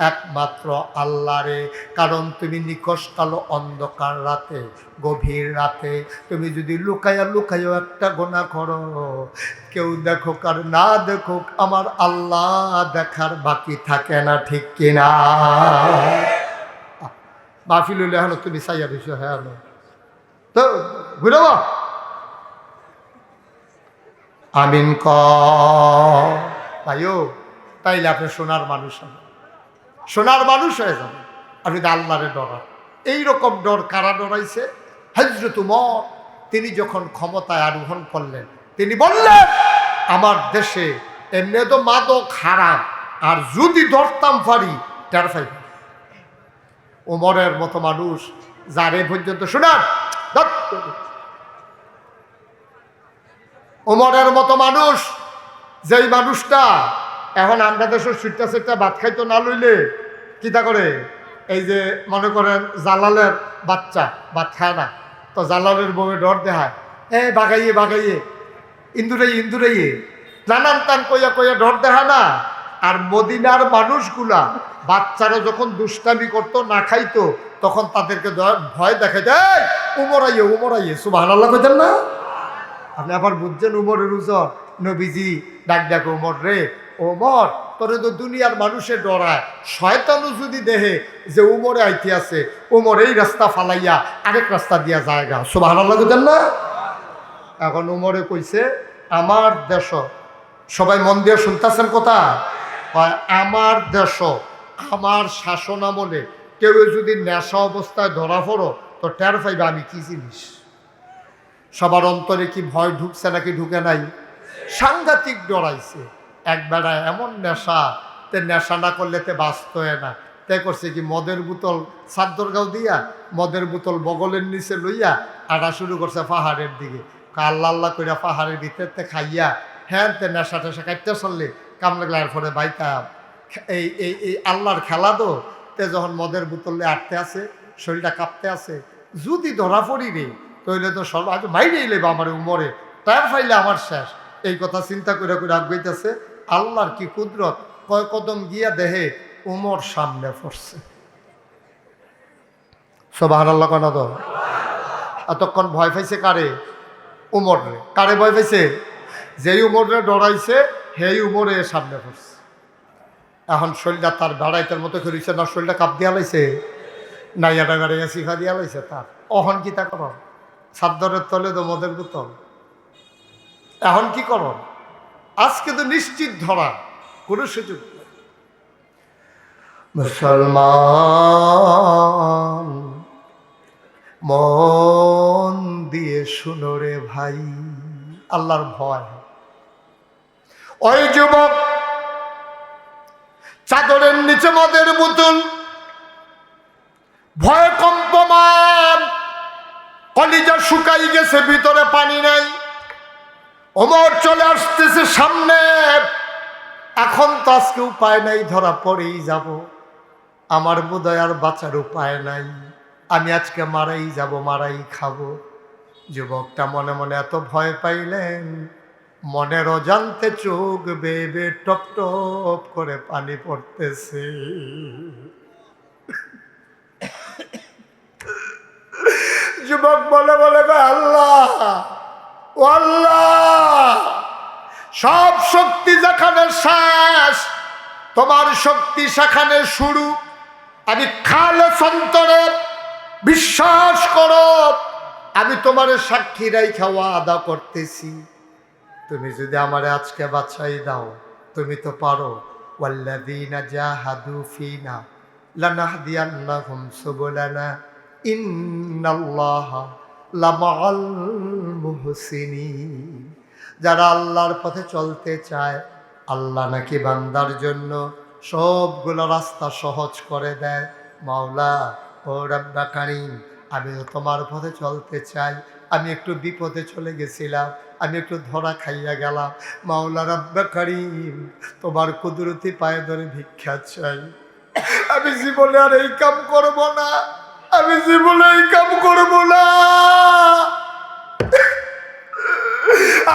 একমাত্র আল্লাহরে। কারণ তুমি নিকষকালো অন্ধকার রাতে, গভীর রাতে তুমি যদি লুকাইয়া লুকাইয়া একটা গোনা করো, কেউ দেখুক আর না দেখুক, আমার আল্লাহ দেখার বাকি থাকে না, ঠিক কিনা? মাহফিল হইলে হলো তুমি চাইয়া দিছ, হ্যাঁ তো ঘুরে আমিন ক ভাইও। তাইলে আপনি সোনার মানুষ হবেন, সোনার মানুষ হয়ে যাবে আপনি আল্লাহরে ডরান। এইরকম ডর কারা ডরাইছে? হযরত উমর, তিনি যখন ক্ষমতায় আরোহণ করলেন, তিনি বললেন আমার দেশে এমনি তো মাদক হারাম, আর যদি ধরতাম পারি টের পাইব। উমরের মতো মানুষ যারে পর্যন্ত শোনান, উমরের মতো মানুষ, যেই মানুষটা এখন আমরা দেশের সুট্টা সেটটা ভাত খাইতো না লইলে কিতা করে, এই যে মনে করেন জালালের বাচ্চা ভাত খায় না, তো জালালের বউয়ে ডর দেখায়, বাগাইয়ে বাগাইয়ে, ইন্দুরাইয়ে ইন্দুরাইয়ে, নানান টান কইয়া কইয়া ডর দেখা না। আর মদিনার মানুষগুলা বাচ্চারা যখন দুষ্টামি করতো, না খাইতো, তখন তাদেরকে ভয় দেখাইতে, উমরাইয়ে উমরাইয়ে, সুবহানাল্লাহ কইতেন না? আপনি আবার বুঝছেন উমরের উজর। নবীজি ডাক ডাকে, উমর রে, ওমর তোরে তো দুনিয়ার মানুষের ডরায়, শয়তানও যদি দেহে যে উমরে আইতে আছে, উমর এই রাস্তা ফালাইয়া আরেক রাস্তা দিয়া জায়গা, সুবহানাল্লাহ কইতেন না? এখন উমরে কইছে আমার দেশ, সবাই মন দিয়ে শুনতেছেন কথা, আমার দেশ, আমার শাসন আমলে কেউ যদি নেশা অবস্থায় ধরা পড়ো, তো টের পাইবে আমি কি জিনিস। সবার অন্তরে কি ভয় ঢুকছে নাকি ঢুকে নাই? সাংঘাতিক ডরাইছে। এক বেড়ায় এমন নেশা, তে নেশা না করলে তে বাঁচত না। তে করছে কি, মদের বোতল চাদর গাও দিয়া মদের বোতল বগলের নিচে লইয়া আটা শুরু করছে পাহাড়ের দিকে। আল্লাহ আল্লাহ কইরা পাহাড়ের ভিতরতে খাইয়া হ্যাঁ তে নেশা টেশা কাটতে চললে কাম লাগলে আর পরে বাইতা এই এই এই আল্লাহর খেলা তো। তে যখন মদের বোতলে আটতে আছে, শরীরটা কাঁপতে আছে, যদি ধরা পড়ি রে তইলে তো সব আজ মাইরেই লেবা আমার উমরে, তার ফাইলে আমার শেষ। এই কথা চিন্তা করে করে আগাইতেছে। আল্লাহর কি কুদরত, কয় কদম গিয়া দেহে উমর সামনে পড়ছে। সুবহানাল্লাহ কেন তো? এতক্ষণ ভয় পাইছে কারে? উমর রে। কারে ভয় পাইছে? যেই উমরে ডরাইছে সেই উমরে সামনে পড়ছে। এখন শরীরটা তার বেড়াইতের মতো করেছে না, শরীরটা কাপ দিয়া লাইছে, নাইয়াটা গাড়িয়া শিখা দিয়া লাইছে তার। অহন কি তা কর? সাদ্দরের তলে তো মদের বোতল। এখন কি কর? আজকে তো নিশ্চিত ধরা, কোনো সুযোগ নেই। মুসলমান মন দিয়ে শুনো রে ভাই, আল্লাহর ভয়। ওই যুবক চাদরের নিচে মদের বোতল, ভয় কম্পমান, কলিজা শুকাই গেছে, ভিতরে পানি নাই। ওমর চলে আসতেছে সামনে। এখন তো আজকে উপায় নাই, ধরা পড়েই যাব। আমার বোধহয় আর বাঁচার উপায় নাই, আমি আজকে মারাই যাব, মারাই খাবো। যুবকটা মনে মনে এত ভয় পাইলেন, মনের অজান্তে চোখ বেয়ে টপ টপ করে পানি পড়তেছে। যুবক বলে বলে আল্লাহ, ও আল্লাহ, সব শক্তি যেখানে শেষ, তোমার শক্তি সেখানে শুরু। আমি খালেস অন্তরে বিশ্বাস করো, আমি তোমার সাক্ষী রাইখা ওয়াদা করতেছি, তুমি যদি আমারে আজকে বাঁচাই দাও, তুমি তো পারো। ওয়াল্লাযীনা জাহাদু ফীনা লানাহদিয়ান্নাহুম সুবুলানা ইন্নাল্লাহা লামাআল মুহসিনিন। যারা আল্লাহর পথে চলতে চায়, আল্লাহ নাকি বান্দার জন্য সবগুলো রাস্তা সহজ করে দেয়। মাওলা ও রাব্বা কারীম, আমি তোমার পথে চলতে চাই, আমি একটু বিপদে চলে গেছিলাম, আমি একটু ধরা খাইয়া গেলাম, মাওলা রাব্বা কারীম তোমার কুদরতি পায়ে ধরে ভিক্ষা চাই। আমি জীবনে আর এই কাম করব না, আমি জীবনে এই কাম করব না।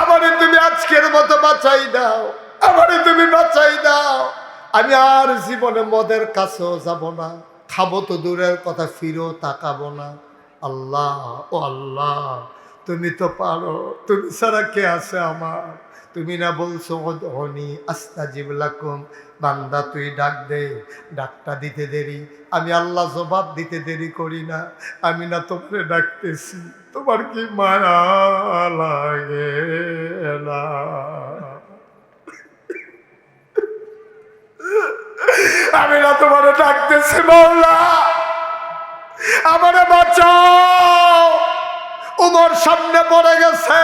আমারে তুমি আজকের মতো বাঁচাই দাও, আমারে তুমি বাঁচাই দাও। আমি আর জীবনে মদের কাছেও যাব না, খাবো তো দূরের কথা, ফিরেও তাকাবো না। আল্লাহ, ও আল্লাহ, তুমি তো পারো, তুমি ছাড়া কে আছে আমার? তুমি না বলছো উদউনি আস্তাজিব লাকুম, বান্দা তুই ডাক দে, ডাকটা দিতে দেরি, আমি আল্লাহ জবাব দিতে দেরি করি না। আমি না তোমারে ডাকতেছি, তোমার কি মায়া লাগে না? আমি না তোমারে ডাকতেছি, মাওলা আমারে বাঁচাও। উমর সামনে পড়ে গেছে,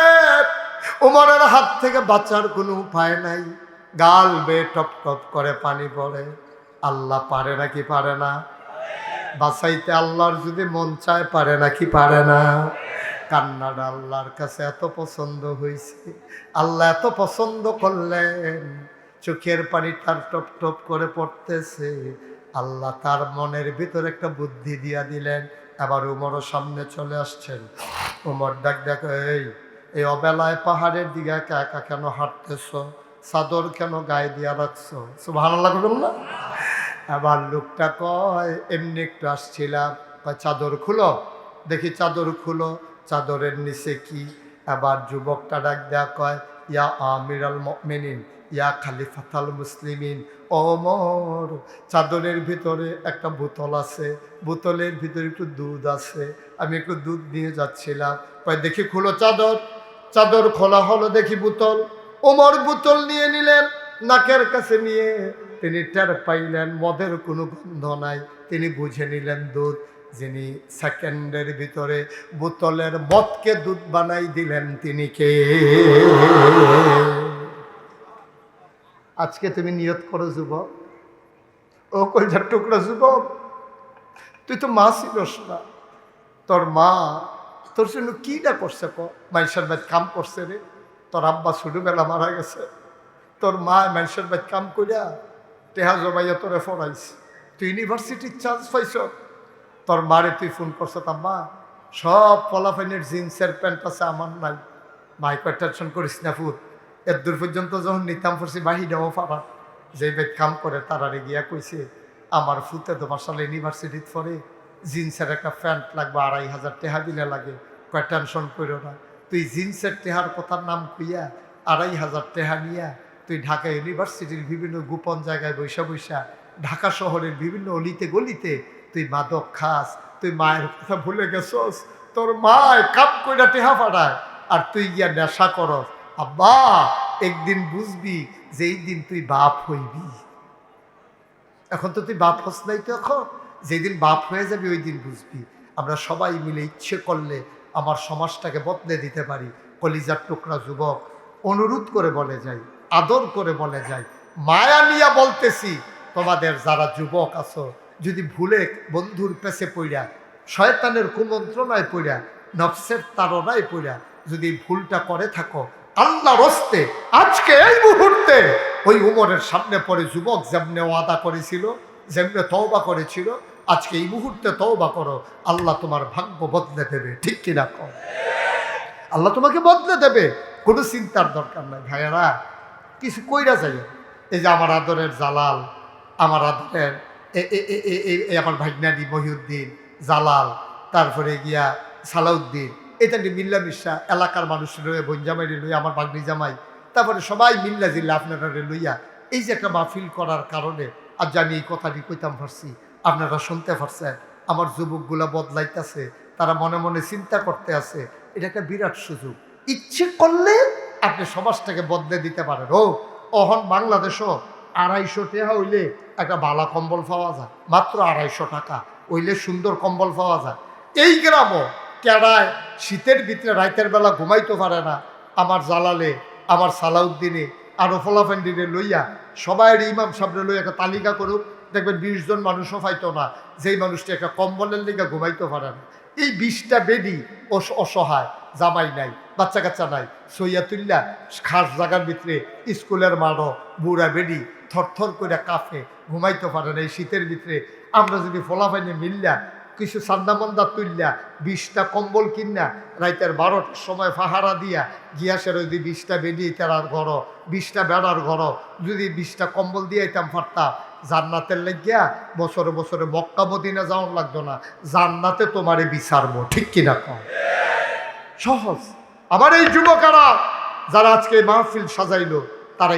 উমরের হাত থেকে বাঁচার কোনো উপায় নাই, গাল বেয়ে টপ টপ করে পানি পড়ে। আল্লাহ পারে নাকি পারে না? বাঁচাইতে আল্লাহর যদি মন চায়, পারে নাকি পারে না? কান্নাটা আল্লাহর কাছে এত পছন্দ হয়েছে, আল্লাহ এত পছন্দ করলেন, চোখের পানি তার টপ টপ করে পড়তেছে। আল্লাহ তার মনের ভিতরে একটা বুদ্ধি দিয়া দিলেন। আবার উমরও সামনে চলে আসছেন। উমর ডাক ডাক, এই অবেলায় পাহাড়ের দিকে একা একা কেন হাঁটতেছ? চাদর কেন গায়ে দিয়া রাখছো? সুবহানাল্লাহ বলুন না। আবার লোকটা কয়, এমনি একটু আসছিলাম, কয় চাদর খুলো দেখি। চাদর খুলো, চাদরের নিচে কি? আবার যুবকটা ডাক দেয়া কয়, ইয়া আমিরাল মুমিনিন, ইয়া খালিফাতাল মুসলিমিন, ওমর, চাদরের ভিতরে একটা বোতল আছে, বোতলের ভিতরে একটু দুধ আছে, আমি একটু দুধ নিয়ে যাচ্ছিলাম। কয় দেখি খুলো চাদর। চাদর খোলা হলো, দেখি বোতল। ওমর বোতল নিয়ে নিলেন, নাকের কাছে নিয়ে তিনি টের পাইলেন মদের কোনো গন্ধ নাই। তিনি বুঝে নিলেন দুধ। যিনি সেকেন্ডের ভিতরে বোতলের মদকে দুধ বানাই দিলেন তিনি কে? আজকে তুমি নিয়ত করো যুবক, ও কলজার টুকরা যুবক, তুই তো মা ছিলস না, তোর মা তোর জন্য কি না করছে ক? মানুষের বাদ কাম করছে রে, তোর আব্বা ছোটবেলা মারা গেছে, তোর মা মানুষের বাদ কাম করিয়া টেহা জমাইয়া তোরে পড়াইছে, তুই ইউনিভার্সিটির চান্স পাইছ, তোর মারে তুই ফোন করছ, তা মা সব ফলাফাইনের জিন্সের প্যান্ট আছে, আমার নাই। মাই কয় টেনশন করিস না ফুট, এর দূর পর্যন্ত যখন নিতাম পড়ছি বাহিরেও পাবা, যে বেদ কাম করে তারারে গিয়া কইছে আমার ফুতে তো মার্শাল ইউনিভার্সিটিতে পড়ে, জিন্সের একটা প্যান্ট লাগবে 2500 টাকা দিলে লাগে। কয় টেনশন করো না, তুই জিন্সের টেহার কথার নাম কইয়া 2500 টাকা নিয়া তুই ঢাকা ইউনিভার্সিটির বিভিন্ন গোপন জায়গায় বৈশা বৈশা ঢাকা শহরের বিভিন্ন অলিতে গলিতে তুই মাদক খাস, তুই মায়ের কথা ভুলে গেছস, তোর মায় কাপ কইরা টেহা পাঠায় আর তুই গিয়া নেশা করস। আব্বা একদিন বুঝবি যে এই দিন তুই বাপ হইবি, এখন তো তুই বাপ হস নাই, তো এখন যেদিন বাপ হয়ে যাবি ওই দিন বুঝবি। আমরা সবাই মিলে ইচ্ছে করলে আমার সমাজটাকে বদলে দিতে পারি। কলিজার টুকরা যুবক, অনুরোধ করে বলে যাই, আদর করে বলে যাই, মায়া নিয়া বলতেছি, তোমাদের যারা যুবক আছো যদি ভুলে বন্ধুর পেছে পড়া, শয়তানের কুমন্ত্রণায় পড়া, নফসের তাড়নায় পড়া যদি ভুলটা করে থাকো, আল্লাহর হস্তে আজকে এই মুহূর্তে ওই উমরের সামনে পড়ে যুবক যেমনে ওয়াদা করেছিল, যেমনে তওবা করেছিল, আজকে এই মুহূর্তে তওবা করো, আল্লাহ তোমার ভাগ্য বদলে দেবে। ঠিক কিনা কও? আল্লাহ তোমাকে বদলে দেবে, কোনো চিন্তার দরকার নাই। ভাইয়েরা কিছু কইরা যাই, এই যে আমার আদরের জালাল, আমার আদরের আমার ভাগনানি মহিউদ্দিন জালাল, তারপরে গিয়া সালাউদ্দিন, এটা নিয়ে মিল্লা মিশা এলাকার মানুষের লইয়া, বনজামাইরে লইয়া, আমার বাগনি জামাই, তারপরে সবাই মিল্লা জিল্লা আপনারা লইয়া এই যে একটা মাহফিল করার কারণে আজ আমি এই কথাটি কইতাম পারছি, আপনারা শুনতে পারছেন। আমার যুবকগুলা বদলাইতেছে, তারা মনে মনে চিন্তা করতে আছে, এটা একটা বিরাট সুযোগ। ইচ্ছে করলে আপনি সমাজটাকে বদলে দিতে পারেন। অহন বাংলাদেশও 250 টাকা হইলে একটা বালা কম্বল পাওয়া যায়, মাত্র 250 টাকা হইলে সুন্দর কম্বল পাওয়া যায়। এই গ্রামও কেডায় শীতের ভিতরে রাতের বেলা ঘুমাইতে পারে না, আমার জালালে, আমার সালাউদ্দিনে, আরো ফলাফেন্ডিনে লইয়া সবাই ইমাম সাহেবরে লইয়া একটা তালিকা করুক, দেখবেন 20 জন মানুষও পাইতো না, যেই মানুষটি একটা কম্বলের লিগা ঘুমাইতে পারে না। এই 20টা বেডি অসহায়, জামাই নাই, বাচ্চা কাচ্চা নাই, সৈয়াতুল্লাহ খাস জায়গার ভিতরে, স্কুলের মাঠও বুড়া বেডি থরথর করে কাফে, ঘুমাইতে পারে না এই শীতের ভিতরে। আমরা যদি ফলাফাইনে মিললা কিছু সান্দামন্দা তুললা 20টা কম্বল কিনা রাইতের 12টার সময় ফাহারা দিয়া গিয়াসের ওই 20টা বেডি তেরার ঘর, 20টা বেড়ার ঘর, যদি 20টা কম্বল দিয়াইতাম পারতাম, জান্নাতের লাগিয়া বছরে বছরে মক্কা মদিনা যাওয়ার লাগতো না, জান্নাতে তোমারে বিচারবো। ঠিক কিনা কম? সহজ। আমার এই যুবকেরা যারা আজকে মাহফিল সাজাইলো, তারা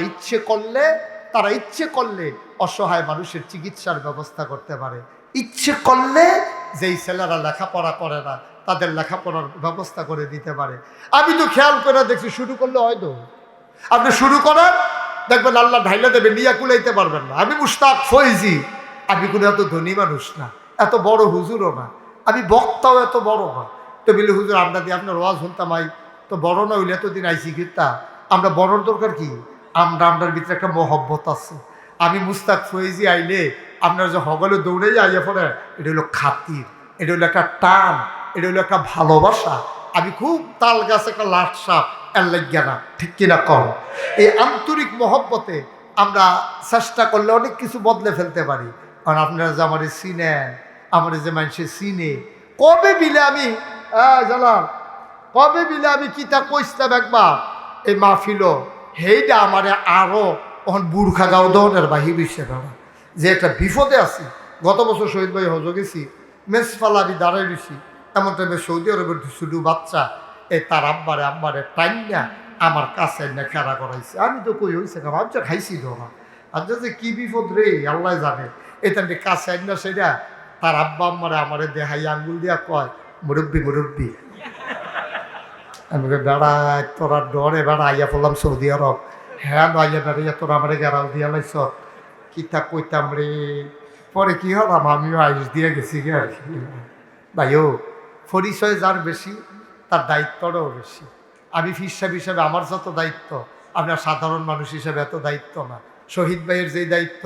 ইচ্ছে করলে অসহায় মানুষের চিকিৎসার ব্যবস্থা করতে পারে। ইচ্ছে করলে যেই ছেলেরা লেখাপড়া করে না তাদের লেখাপড়ার ব্যবস্থা করে দিতে পারে। আমি তো খেয়াল করে দেখছি, শুরু করলে হয়তো আপনি শুরু করেন, দেখবেন আল্লাহ ঢাইলা দেবে, নিয়া কুলাইতে পারবেন না। আমি মুশতাক ফৈজি, আমি কোনো এত ধনী মানুষ না, এত বড় হুজুরও না, আমি বক্তাও এত বড় না। তো বলি হুজুর আমরা দিয়ে আপনার ওয়াজ শুনতাম, আই তো বড় না হইলে এতদিন আইসি কিতা, আমরা বড়র দরকার কি? আমরার ভিতরে একটা মহব্বত আছে। আমি মুস্তাক ফৈজি আইলে আপনার যে হগলে দৌড়ে আইয়া পড়ে, এটা হলো খাতির, এটা হলো একটা টান, এটা হলো একটা ভালোবাসা। আমি খুব তাল গাছ একটা লাট সাপ এর লাগিয়া না। ঠিক কিনা কম? এই আন্তরিক মহব্বতে আমরা চেষ্টা করলে অনেক কিছু বদলে ফেলতে পারি। কারণ আপনারা যে আমার চিনেন, আমার যে মানুষের চিনে, কবে বিলে আমি জানাম, কবে বিলে আমি কিতা কইসলাম একবার এই মাহফিল, সেইটা আমারে আরো তখন বুর্খা গাও দহনের বাহি বিশ্বে বেড়া যে একটা বিপদে আছি। গত বছর শহীদ ভাই হজ গেছি, মেসফালা আমি দাঁড়াই রয়েছি, এমন টাইমে সৌদি আরবের শুধু বাচ্চা তার আব্বারে টাইনা আমার কাছে না খেলা করাইছে। আমি তো কই হয়েছে না, ভাবছে খাইছিল না, আচ্ছা যে কি বিপদ রে আল্লাহ জানে। এটা কাছে না, সেটা তার আব্বা আমারে দেখাই আঙ্গুল দিয়া কয়, মুরব্বী মুরব্বী। আমি বেড়ায় তোরা ডরে বেড়া আইয়া পড়লাম সৌদি আরব। হ্যাঁ আইয়া বেড়াইয়া তোরা আমারে গেরাল দিয়া লাইছ, কিতা কইতাম রে। পরে কি হলাম, আমিও আইস দিয়ে গেছি গে আর কি। ভাইও পরিচয় যার বেশি তার দায়িত্বটাও বেশি। আমি ফির সাহেব হিসাবে আমার যত দায়িত্ব, আপনার সাধারণ মানুষ হিসাবে এত দায়িত্ব না। শহীদ ভাইয়ের যেই দায়িত্ব,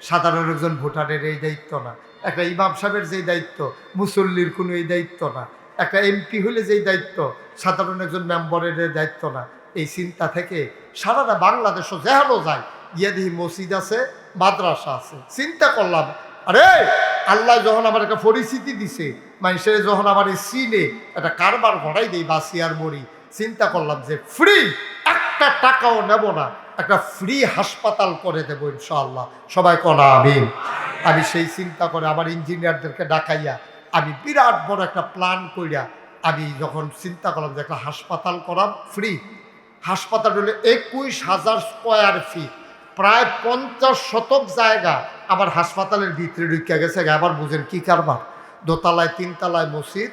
সাধারণ একজন ভোটারের এই দায়িত্ব না। একটা ইমাম সাহেবের যেই দায়িত্ব, মুসল্লির কোনো এই দায়িত্ব না। একটা এমপি হলে যেই দায়িত্ব, সাধারণ একজন মেম্বারের দায়িত্ব না। এই চিন্তা থেকে সারাটা বাংলাদেশও যেহানো যায়, গিয়ে দেখি মসজিদ আছে, মাদ্রাসা আছে। চিন্তা করলাম, আরে আল্লাহ যখন আমার একটা পরিস্থিতি দিছে, মানুষের যখন আমার এই সিনে একটা কারবার ঘটাই দেই বাসি আর মরি, চিন্তা করলাম যে ফ্রি একটা টাকাও নেব না, একটা ফ্রি হাসপাতাল করে দেবো ইনশাআল্লাহ। সবাই কনা আমিন। আমি সেই চিন্তা করে আমার ইঞ্জিনিয়ারদেরকে ডাকাইয়া আমি বিরাট বড় একটা প্ল্যান করিয়া আমি যখন চিন্তা করলাম যে একটা হাসপাতাল করাম ফ্রি। হাসপাতাল হলে 21,000 স্কোয়ার ফিট, প্রায় 50 শতক জায়গা আমার হাসপাতালের ভিতরে ঢুকে গেছে। আবার বুঝেন কি কারবার, দোতলায় 3 তলায় মসজিদ,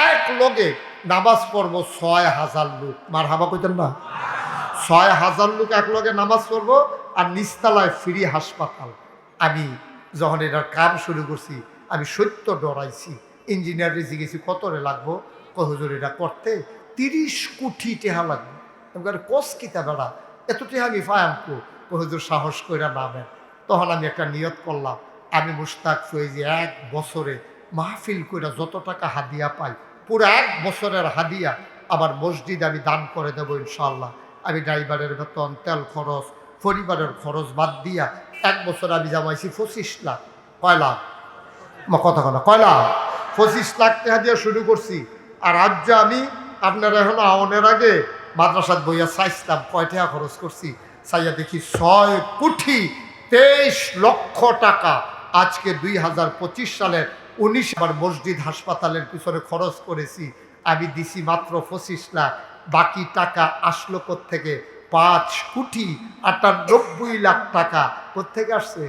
এক লগে নামাজ পড়বো 6,000 লোক। মার হাবা কইতেন না? 6,000 লোক এক লগে নামাজ পড়বো, আর নিচতলায় ফ্রি হাসপাতাল। আমি যখন এটার কাম শুরু করছি আমি সত্য ডরাইছি। ইঞ্জিনিয়ারে জিজ্ঞেসি কত রে লাগবো, হুজুর এটা করতে 30 কোটি টাকা লাগবে। আমি কোস কিতা বেড়া, এত টাকা আমি ফায়ামকু, হুজুর সাহস কইরা নামেন। তখন আমি একটা নিয়ত করলাম, আমি মুশতাক ফয়েজি 1 বছরে মাহফিল কইরা যত টাকা হাদিয়া পাই, পুরো 1 বছরের হাদিয়া আমার মসজিদ আমি দান করে দেবো ইনশাআল্লাহ। আমি ড্রাইভারের বেতন, তেল খরচ, পরিবারের খরচ বাদ দিয়া 1 বছর আমি জামাইছি 25 লাখ। কয় লাখ? কথা কথা কয় লাখ? 25 লাখ টাকা দিয়ে শুরু করছি। আর আজ যে আমি আপনারা এখন আওনের আগে মাদ্রাসাত বইয়া চাইছিলাম কয় টাকা খরচ করছি, চাইয়া দেখি 6 কোটি 23 লক্ষ টাকা আজকে 2025 সালের 19 আবার মসজিদ হাসপাতালের পিছনে খরচ করেছি। আমি দিছি মাত্র 25 লাখ, বাকি টাকা আসলো কোত্থেকে? 5 কোটি 98 লাখ টাকা কোত্থেকে আসছে?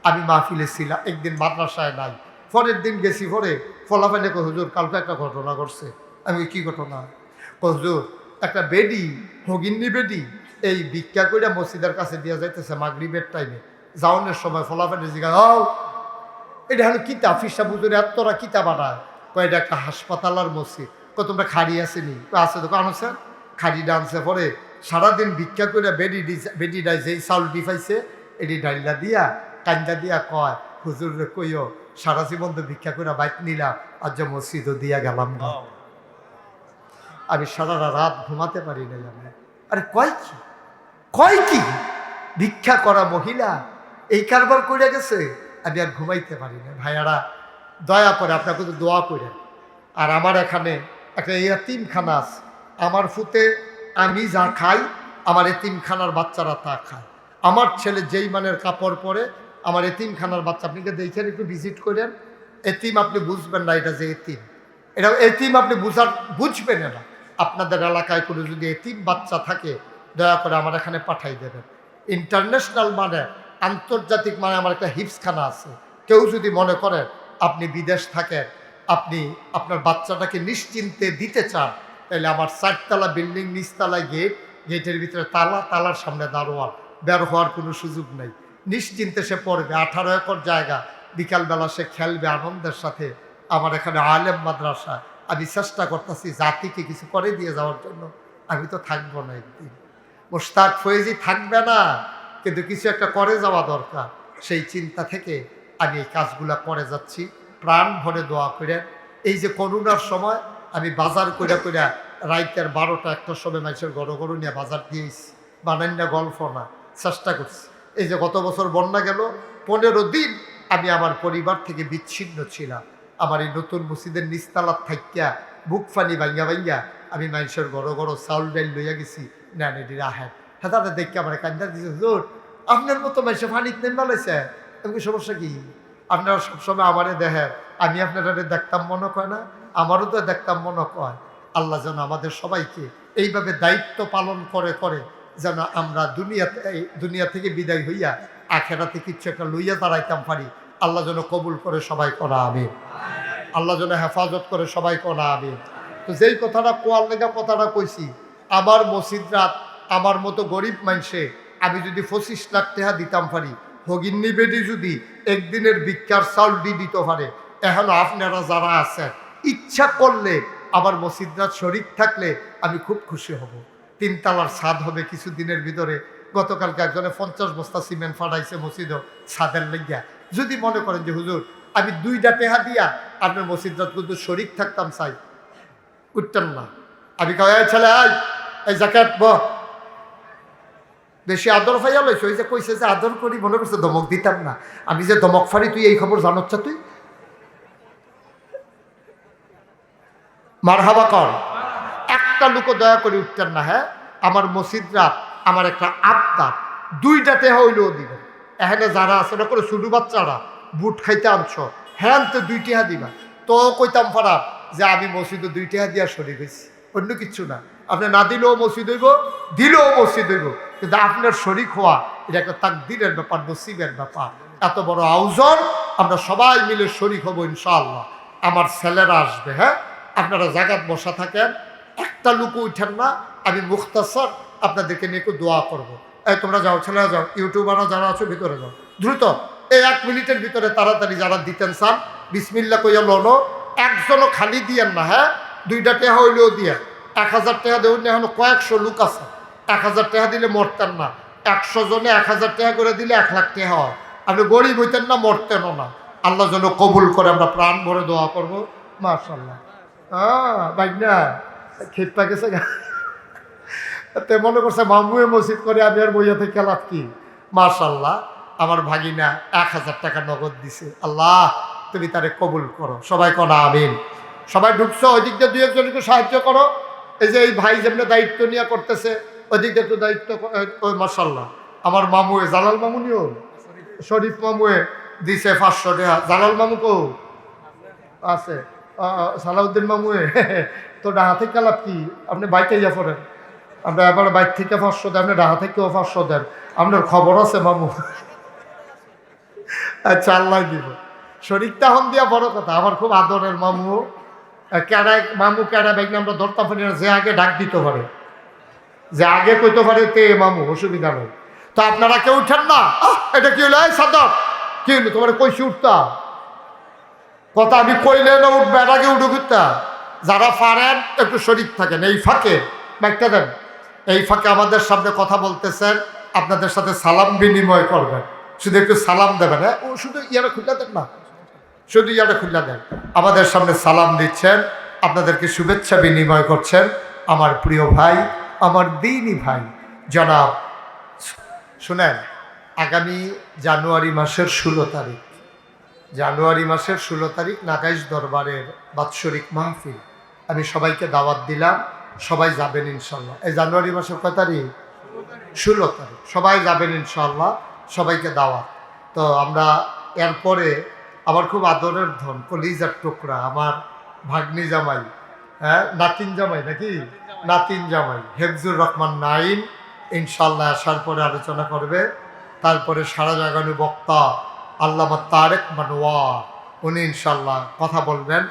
আমি মাহফিলে ছিলাম, একদিন মাদ্রাসায় নাই, পরের দিন গেছি, পরে ফলাফালে কই হুজুর কালকে একটা ঘটনা ঘটছে। আমি কি ঘটনা? হুজুর একটা বেডি, হগিন্নি বেডি, এই ভিক্ষা কইরা মসজিদের কাছে দিয়া যাইতেছে মাগরিবের টাইমে। যাওয়ানোর সময় ফলাফালে জিগা, ও এটা হলো কিতা ফিসা বুঝুর এতরা কিতা বানায়? কয় এটা একটা হাসপাতাল আর মসজিদ। কয় তোমরা খাড়ি আসেনি? আছে তো কারণ আছে, খাড়ি ডান্সে পরে সারাদিন ভিক্ষা করে বেডি ডাই যেই চাউল ডিফাইছে এটি ডাইলা দিয়া কান্দা দিয়া কয়, হুজুর কইও সারা জীবন তো ভিক্ষা করে বাইক নিলাম, আজ মসজিদও দিয়া গেলাম না। আমি সারা রাত ঘুমাতে পারি নাই। আমি আরে কয় কি ভিক্ষা করা মহিলা এই কারবার করে গেছে, আমি আর ঘুমাইতে পারি না। ভাইয়ারা দয়া করে আপনাকে তো দোয়া করে। আর আমার এখানে একটা এতিমখানা আছে, আমার ফুতে আমি যা খাই আমার এতিমখানার বাচ্চারা তা খায়। আমার ছেলে যেই মানের কাপড় পরে আমার এতিমখানার বাচ্চা, আপনি দেখেন একটু ভিজিট করেন, এতিম আপনি বুঝবেন না এটা যে এতিম, এটা এতিম আপনি বুঝবেন না। আপনাদের এলাকায় কোনো যদি এতিম বাচ্চা থাকে দয়া করে আমার এখানে পাঠাই দেবেন। ইন্টারন্যাশনাল মানে আন্তর্জাতিক মানে আমার একটা হিপসখানা আছে। কেউ যদি মনে করেন আপনি বিদেশ থাকেন, আপনি আপনার বাচ্চাটাকে নিশ্চিন্তে দিতে চান, তাহলে আমার 4 তলা বিল্ডিং, নিচতলায় গেট, গেটের ভিতরে তালা, তালার সামনে দারোয়ান, বের হওয়ার কোনো সুযোগ নেই। নিশ্চিন্তে সে পড়বে, 18 একর জায়গা, বিকালবেলা সে খেলবে আনন্দের সাথে। আমার এখানে আলেম মাদ্রাসা, আমি চেষ্টা করতেছি জাতিকে কিছু করে দিয়ে যাওয়ার জন্য। আমি তো থাকবো না একদিন, মুশতাক ফয়েজি থাকবে না, কিন্তু কিছু একটা করে যাওয়া দরকার। সেই চিন্তা থেকে আমি এই কাজগুলা করে যাচ্ছি। প্রাণ ভরে দোয়া করে। এই যে করোনার সময় আমি বাজার কইরা কইরা রাইতের 12টা 1টার সময় মানুষের গড় নিয়ে বাজার দিয়েছি, বানাই না গল্প না, চেষ্টা করছি। এই যে গত বছর বন্যা গেল, 15 দিন আমি আমার পরিবার থেকে বিচ্ছিন্ন ছিলাম। আমার এই নতুন মসজিদের নিচতলার থাকিয়া বুক ফানি ভাঙ্গা আমি মানুষের গড় চাউল ডাইল লইয়া গেছি, নেন এটি রাহেন। হ্যাঁ দাদা দেখি আমার কান্দা দিয়েছে, হুজুর আপনার মতো মানুষের ফানিত নেন বলেছে, এমনি সমস্যা কি? আপনারা সবসময় আমারে দেখেন, আমি আপনারা দেখতাম মনে কয় না, আমারও তো দেখতাম মনে কয়। আল্লাহ যেন আমাদের সবাইকে এইভাবে দায়িত্ব পালন করে করে যেন আমরা দুনিয়া থেকে বিদায় হইয়া আখেরাতে কিছু একটা লইয়া দাঁড়াইতাম পারি। আল্লাহ যেন কবুল করে সবাই করা আমিন। আল্লাহ যেন হেফাজত করে সবাই করা আমিন। তো যেই কথাটা কোয়ার লেগা কথাটা কইছি, আমার মসজিদরাত আমার মতো গরিব মানুষে আমি যদি 25 লাখ টাকা দিতাম পারি, হগিন্নি বেডি যদি একদিনের ভিক্ষার চাউল দিতে পারে, এখন আপনারা যারা আছেন ইচ্ছা করলে আমার মসজিদরা শরীক থাকলে আমি খুব খুশি হব। 3 তলার ছাদ হবে কিছুদিনের ভিতরে। গতকালকে একজনে 50 বস্তা সিমেন্ট ফাটাইছে মসজিদও ছাদের লেগিয়া। যদি মনে করেন যে হুজুর আমি 2টা টেহা দিয়া আপনার মসজিদরা কিন্তু শরীক থাকতাম, চাই উঠতেন না। আমি কয় ছেলে এই জাকাত বেশি আদর ফাইয়া লইছে, ওই যে কইছে যে আদর করি মনে করছে ধমক দিতাম না। আমি যে ধমক ফারি তুই এই খবর জানোচ্ছা, তুই মারহাবা কর। একটা লোকও দয়া করে উঠতেন না। হ্যাঁ, আমার মসজিদরা আমার একটা আবদার, 2টা টেহা হইলেও দিবেন। এখানে যারা আছে না করে ছোট বাচ্চারা বুট খাইতে আনছ, হ্যাঁ তো 2 টেহা দিবা। তো কইতাম ফারা যে আমি মসজিদে 2 টেহা দিয়া শরীর হয়েছি, অন্য কিচ্ছু না। আপনি না দিলেও মসজিদ হইব, দিলেও মসজিদ হইব, কিন্তু আপনার শরীক হওয়া এটা একটা তাকদীরের ব্যাপার, নসিবের ব্যাপার। এত বড় আয়োজন, আমরা সবাই মিলে শরীক হব ইনশাআল্লাহ। আমার ছেলেরা আসবে। হ্যাঁ, আপনারা জায়গায় বসা থাকেন, একটা লোক উঠেন না। আমি মুখতাসার আপনাদেরকে নিয়ে একটু দোয়া করবো। এই তোমরা যাও, ছেলেরা যাও, ইউটিউবাররা যারা আছো ভিতরে যাও দ্রুত। এই 1 মিনিটের ভিতরে তাড়াতাড়ি যারা দিতেন চান বিসমিল্লাহ কইয়া লোনো। একজনও খালি দিয়েন না। হ্যাঁ, 2টা টেহা হইলেও দিয়ে 1000 টাকা দেউন। এখন কয়েকশো লোক আছে, 1000 টাকা দিলে মরতেন না। 100 জনে 1000 টাকা করে দিলে 1 লাখ টাকা হয়। আপনি গরিব হইতেন না, মরতেনও না। আল্লাহ যেন কবুল করে, আমরা প্রাণ ভরে দোয়া করবো। মাশাআল্লাহ। বাইনা খেপা গেছে তে মনে করছে মামুয়ে মসজিদ করে আমি আর বইয়া থেকে লাভ কি। মাশাআল্লাহ, আমার ভাগিনা 1000 টাকা নগদ দিছে। আল্লাহ তুমি তারে কবুল করো। সবাই কোনা আমিন। সবাই ঢুকছো, ওই দিক দিয়ে 2-1 জনকে সাহায্য করো। এই যে এই ভাই যেমন দায়িত্ব নিয়ে করতেছে, ওই দিক দিয়ে একটু দায়িত্ব। ওই মাশাআল্লাহ, আমার মামুয়ে জালাল মামুনিও শরীফ মামুয়ে দিছে 500 টাকা। জালাল মামু কো আছে? সালাউদ্দিন মামুয়ে তো ডাহা থেকে লাভ কি, আপনি বাইকে ইয়া করেন। আমরা এবার বাইক থেকে 500 দেন, আপনি ডাহা থেকেও 500 দেন। আপনার খবর আছে মামু? আচ্ছা, আল্লাহ দিব। শরীরটা হন দিয়া বড় কথা। আমার খুব আদরের মামু ক্যাড়ায়, মামু ক্যাড়া বাইক আমরা ধরতাম পারি না। যে আগে ডাক দিতে পারে, যে আগে কইতে পারে তে মামু, অসুবিধা নেই। তো আপনারা কেউ উঠেন না। এটা কি হলো? এই সাদর কি হলো? তোমার কইছি উঠতা কথা, আমি কইলে না উঠবে, এর আগে উঠে ঘুরতা। যারা পারেন একটু শরীর থাকেন। এই ফাঁকে বাইকটা দেন, এই ফাঁকে আমাদের সামনে কথা বলতেছেন, আপনাদের সাথে সালাম বিনিময় করবেন। শুধু একটু সালাম দেবেন। হ্যাঁ, ও শুধু ইয়ারা খুললা দেন না, শুধু ইয়ারা খুললা দেন। আমাদের সামনে সালাম দিচ্ছেন, আপনাদেরকে শুভেচ্ছা বিনিময় করছেন আমার প্রিয় ভাই, আমার দিনী ভাই জনাব। শুনেন, আগামী জানুয়ারি মাসের 16 তারিখ, জানুয়ারি মাসের 16 তারিখ নাগাইশ দরবারের বাৎসরিক মাহফিল। আমি সবাইকে দাওয়াত দিলাম, সবাই যাবেন ইনশাল্লাহ। এই জানুয়ারি মাসের কয় তারিখ? 16 তারিখ। সবাই যাবেন ইনশাল্লাহ, সবাইকে দাওয়াত। তো আমরা এরপরে আমার খুব আদরের ধন, কলিজার টুকরা, আমার ভাগ্নি জামাই, হ্যাঁ নাতিন জামাই নাকি, নাতিন জামাই হেফজুর রহমান নাইম ইনশাল্লাহ আসার পরে আলোচনা করবে। তারপরে সারা জাগানো বক্তা আল্লামা তারেক মানোয়ার, উনি ইনশাল্লাহ কথা বলবেন।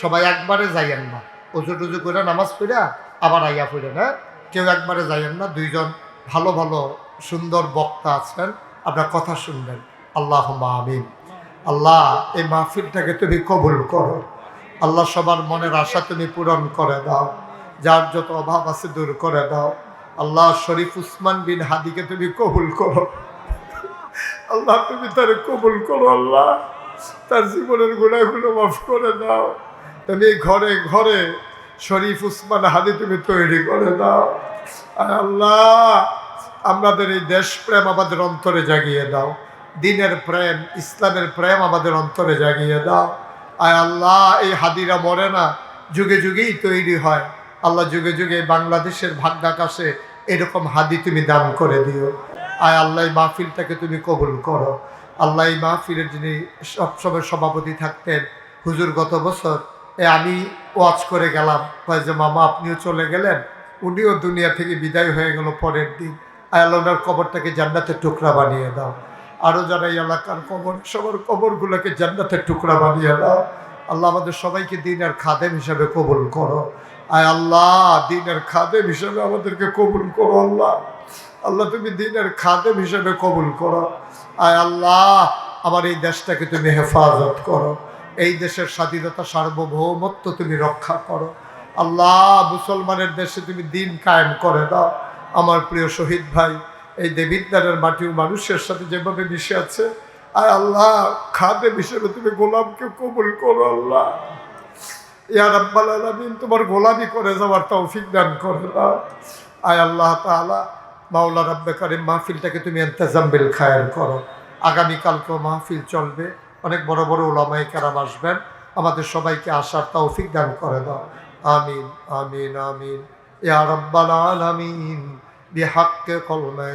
সবাই একবারে যাইয়েন না, উজু টুজু করে নামাজ পড়ে আবার আইয়া পড়েন। হ্যাঁ, কেউ একবারে যাইয়েন না। 2 জন ভালো ভালো সুন্দর বক্তা আছেন, আপনার কথা শুনবেন। আল্লাহুম্মা আমিন। আল্লাহ এই মাহফিলটাকে তুমি কবুল করো। আল্লাহ সবার মনের আশা তুমি পূরণ করে দাও, যার যত অভাব আছে দূর করে দাও। আল্লাহ শরীফ উসমান বিন হাদিকে তুমি কবুল করো। আল্লাহ তুমি তার কবুল করো। আল্লাহ তার জীবনের গুনাহগুলো মাফ করে দাও। তুমি ঘরে ঘরে শরীফ উসমান হাদি তুমি তৈরি করে দাও। আর আল্লাহ আমাদের এই দেশপ্রেম আমাদের অন্তরে জাগিয়ে দাও। দিনের প্রেম, ইসলামের প্রেম আমাদের অন্তরে জাগিয়ে দাও। আয় আল্লাহ, এই হাদিরা মরে না, যুগে যুগেই তৈরি হয়। আল্লাহ যুগে যুগে বাংলাদেশের ভাগ্যাকাশে এরকম হাদি তুমি দান করে দিও। আয় আল্লাহ, এই মাহফিলটাকে তুমি কবুল করো। আল্লাহ এই মাহফিলের যিনি সবসময় সভাপতি থাকতেন হুজুর, গত বছর আমি ওয়াজ করে গেলাম, কয় যে মামা আপনিও চলে গেলেন, উনিও দুনিয়া থেকে বিদায় হয়ে গেল পরের দিন। আয় আল্লাহ, ওনার কবরটাকে জান্নাতের টুকরা বানিয়ে দাও। আরও যারা এই এলাকার কবর, সবার কবরগুলোকে জান্নাতের টুকরা বানিয়ে দাও। আল্লাহ আমাদের সবাইকে দিনের খাদেম হিসাবে কবুল করো। আয় আল্লাহ, দিনের খাদেম হিসাবে আমাদেরকে কবুল করো। আল্লাহ আল্লাহ তুমি দিনের খাদেম হিসাবে কবুল করো। আয় আল্লাহ, আমার এই দেশটাকে তুমি হেফাজত করো, এই দেশের স্বাধীনতা সার্বভৌমত্ব তুমি রক্ষা করো আল্লাহ। মুসলমানের দেশে তুমি দিন কায়েম করে দাও। আমার প্রিয় শহীদ ভাই এই দেবিদ্বারের মাটির মানুষের সাথে যেভাবে মিশে আছে, আয় আল্লাহ খাদেম হিসেবে তুমি গোলামকে কবুল করো আল্লাহ। ইয়া রাব্বাল আলামিন, তোমার গোলামি করে যাওয়ার তৌফিক দান করে দাও। আয় আল্লাহ তাআলা, মাওলা রাব্বে কারিম, মাহফিলটাকে তুমি ইন্তেজাম বিল খায়ের করো। আগামীকালকেও মাহফিল চলবে, অনেক বড় বড় উলামায়ে কেরাম আসবেন, আমাদের সবাইকে আসার তৌফিক দান করে দাও। আমিন আমিন আমিন ইয়া রাব্বাল আলামিন বিহাক্কি কলমে